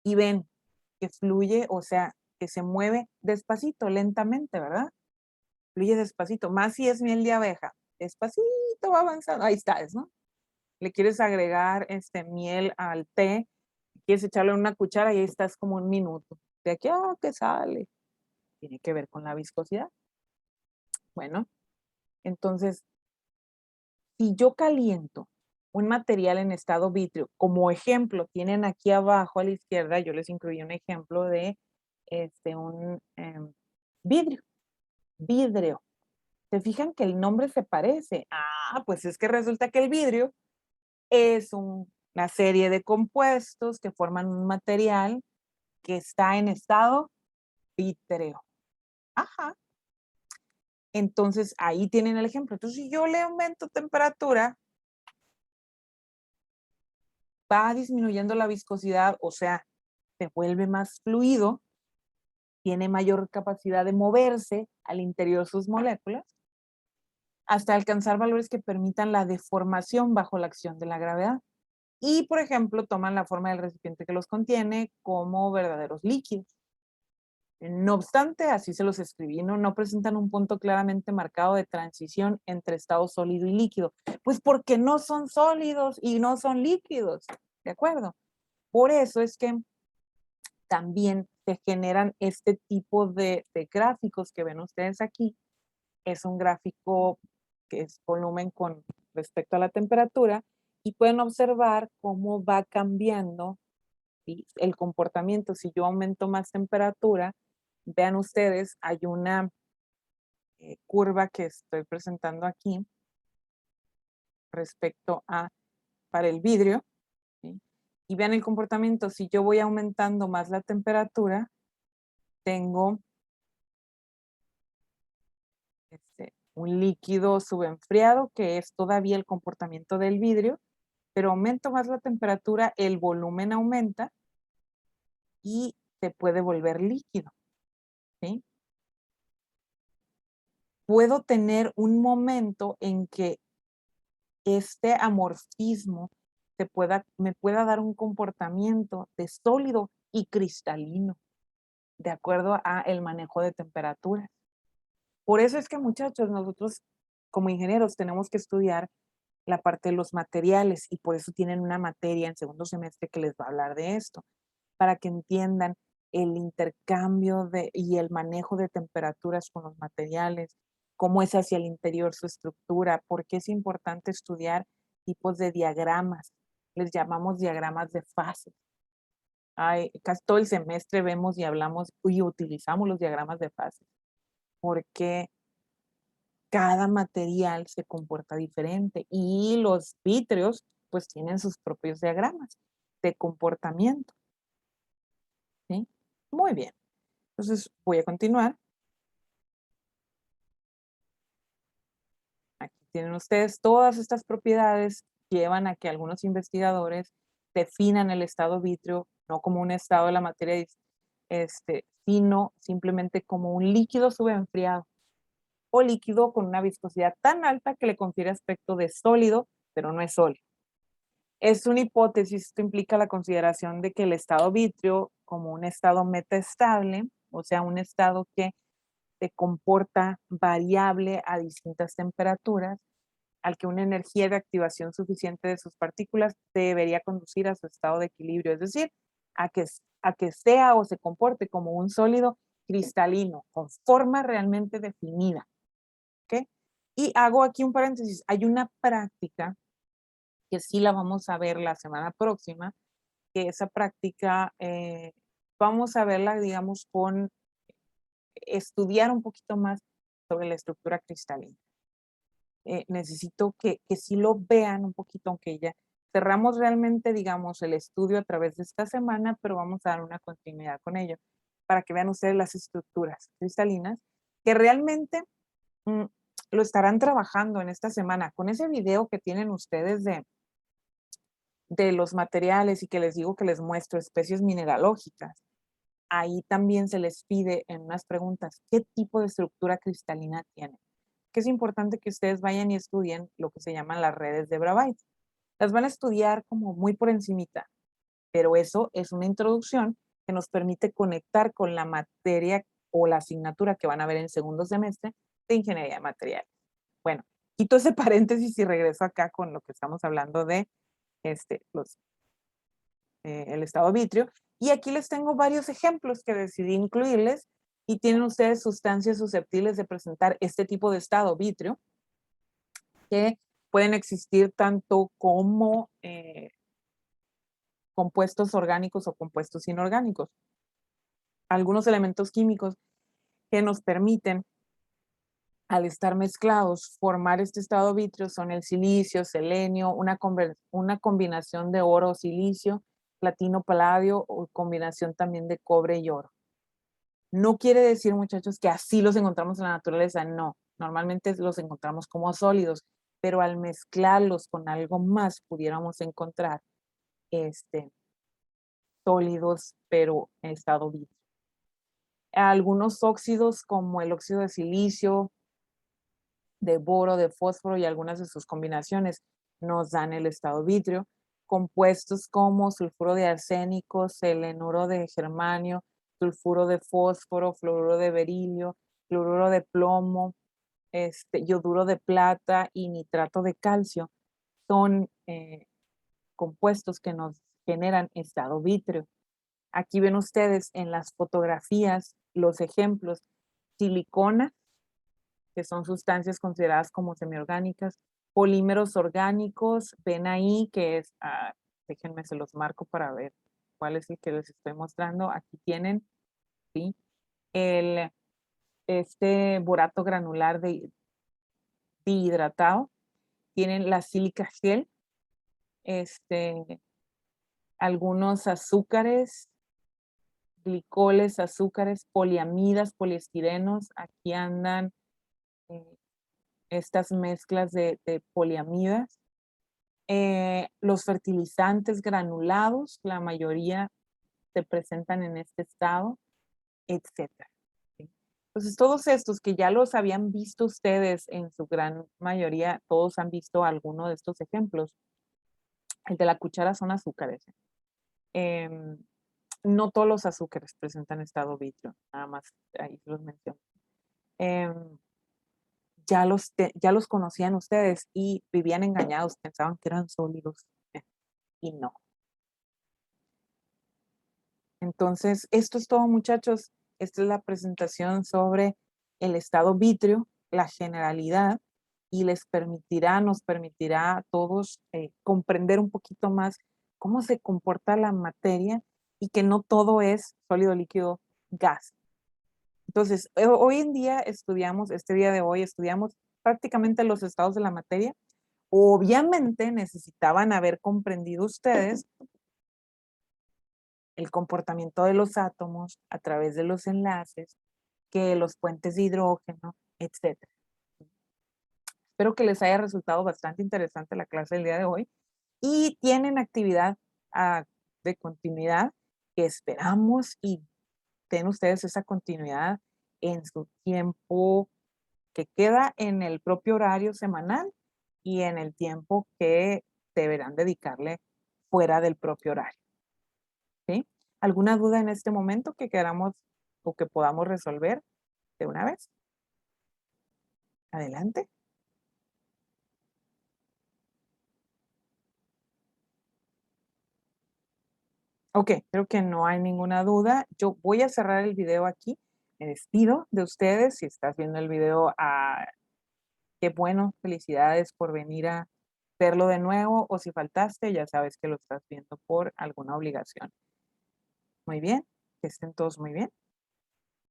Y ven que fluye, o sea, que se mueve despacito, lentamente, ¿verdad? Fluye despacito, más si es miel de abeja, despacito va avanzando, ahí está, ¿no? Le quieres agregar miel al té, quieres echarle una cuchara y ahí estás como un minuto. De aquí a que sale, tiene que ver con la viscosidad. Bueno, entonces, si yo caliento un material en estado vítreo, como ejemplo, tienen aquí abajo a la izquierda, yo les incluí un ejemplo de un vidrio. Vidrio. ¿Se fijan que el nombre se parece? Ah, pues es que resulta que el vidrio es una serie de compuestos que forman un material que está en estado vítreo. Ajá. Entonces, ahí tienen el ejemplo. Entonces, si yo le aumento temperatura, va disminuyendo la viscosidad, o sea, se vuelve más fluido, tiene mayor capacidad de moverse al interior de sus moléculas, hasta alcanzar valores que permitan la deformación bajo la acción de la gravedad. Y, por ejemplo, toman la forma del recipiente que los contiene como verdaderos líquidos. No obstante, así se los escribí, no presentan un punto claramente marcado de transición entre estado sólido y líquido. Pues porque no son sólidos y no son líquidos, ¿de acuerdo? Por eso es que también se generan este tipo de gráficos que ven ustedes aquí. Es un gráfico que es volumen con respecto a la temperatura y pueden observar cómo va cambiando, ¿sí?, el comportamiento. Si yo aumento más temperatura, vean ustedes, hay una curva que estoy presentando aquí respecto a, para el vidrio, ¿sí? Y vean el comportamiento. Si yo voy aumentando más la temperatura, tengo un líquido subenfriado, que es todavía el comportamiento del vidrio, pero aumento más la temperatura, el volumen aumenta y se puede volver líquido, ¿sí? Puedo tener un momento en que este amorfismo me pueda dar un comportamiento de sólido y cristalino, de acuerdo a el manejo de temperaturas. Por eso es que, muchachos, nosotros como ingenieros tenemos que estudiar la parte de los materiales y por eso tienen una materia en segundo semestre que les va a hablar de esto, para que entiendan el intercambio y el manejo de temperaturas con los materiales, cómo es hacia el interior su estructura, por qué es importante estudiar tipos de diagramas. Les llamamos diagramas de fases. Casi todo el semestre vemos y hablamos y utilizamos los diagramas de fases, porque cada material se comporta diferente y los vítreos pues tienen sus propios diagramas de comportamiento, ¿sí? Muy bien. Entonces voy a continuar. Aquí tienen ustedes todas estas propiedades, llevan a que algunos investigadores definan el estado vítreo no como un estado de la materia, sino simplemente como un líquido subenfriado o líquido con una viscosidad tan alta que le confiere aspecto de sólido, pero no es sólido. Es una hipótesis, esto implica la consideración de que el estado vítreo como un estado metaestable, o sea, un estado que se comporta variable a distintas temperaturas, al que una energía de activación suficiente de sus partículas debería conducir a su estado de equilibrio, es decir, a que sea o se comporte como un sólido cristalino, con forma realmente definida. ¿Ok? Y hago aquí un paréntesis, hay una práctica que sí la vamos a ver la semana próxima, que esa práctica vamos a verla, digamos, con estudiar un poquito más sobre la estructura cristalina. Necesito que sí lo vean un poquito, aunque ya cerramos realmente, digamos, el estudio a través de esta semana, pero vamos a dar una continuidad con ello, para que vean ustedes las estructuras cristalinas, que realmente lo estarán trabajando en esta semana. Con ese video que tienen ustedes de los materiales y que les digo que les muestro especies mineralógicas, ahí también se les pide en unas preguntas qué tipo de estructura cristalina tiene. Que es importante que ustedes vayan y estudien lo que se llaman las redes de Bravais. Las van a estudiar como muy por encimita, pero eso es una introducción que nos permite conectar con la materia o la asignatura que van a ver en segundo semestre de ingeniería de materiales. Bueno, quito ese paréntesis y regreso acá con lo que estamos hablando de el estado vitrio. Y aquí les tengo varios ejemplos que decidí incluirles y tienen ustedes sustancias susceptibles de presentar este tipo de estado vitrio que pueden existir tanto como compuestos orgánicos o compuestos inorgánicos. Algunos elementos químicos que nos permiten, al estar mezclados, formar este estado vitrio son el silicio, selenio, una combinación de oro, silicio, platino, paladio o combinación también de cobre y oro. No quiere decir, muchachos, que así los encontramos en la naturaleza, no. Normalmente los encontramos como sólidos, pero al mezclarlos con algo más pudiéramos encontrar sólidos, pero en estado vitrio. Algunos óxidos como el óxido de silicio, de boro, de fósforo y algunas de sus combinaciones nos dan el estado vitrio. Compuestos como sulfuro de arsénico, selenuro de germanio, sulfuro de fósforo, fluoruro de berilio, fluoruro de plomo, yoduro de plata y nitrato de calcio son compuestos que nos generan estado vítreo. Aquí ven ustedes en las fotografías los ejemplos: silicona, que son sustancias consideradas como semiorgánicas, polímeros orgánicos, ven ahí que es, déjenme se los marco para ver cuál es el que les estoy mostrando. Aquí tienen, ¿sí? Este borato granular dihidratado, tienen la sílica gel, algunos azúcares, glicoles, azúcares, poliamidas, poliestirenos, aquí andan estas mezclas de poliamidas. Los fertilizantes granulados, la mayoría se presentan en este estado, etcétera. ¿Sí? Entonces, todos estos que ya los habían visto ustedes en su gran mayoría, todos han visto alguno de estos ejemplos. El de la cuchara son azúcares. No todos los azúcares presentan estado vitrio, nada más ahí los menciono. Ya los conocían ustedes y vivían engañados, pensaban que eran sólidos y no. Entonces, esto es todo, muchachos. Esta es la presentación sobre el estado vitrio, la generalidad, y nos permitirá a todos comprender un poquito más cómo se comporta la materia y que no todo es sólido, líquido, gas. Entonces, hoy en día este día de hoy estudiamos prácticamente los estados de la materia. Obviamente necesitaban haber comprendido ustedes el comportamiento de los átomos a través de los enlaces, que los puentes de hidrógeno, etc. Espero que les haya resultado bastante interesante la clase del día de hoy y tienen actividad de continuidad que esperamos y den ustedes esa continuidad en su tiempo que queda en el propio horario semanal y en el tiempo que deberán dedicarle fuera del propio horario. ¿Sí? ¿Alguna duda en este momento que queramos o que podamos resolver de una vez? Adelante. Ok, creo que no hay ninguna duda. Yo voy a cerrar el video aquí. Me despido de ustedes. Si estás viendo el video, qué bueno, felicidades por venir a verlo de nuevo. O si faltaste, ya sabes que lo estás viendo por alguna obligación. Muy bien, que estén todos muy bien.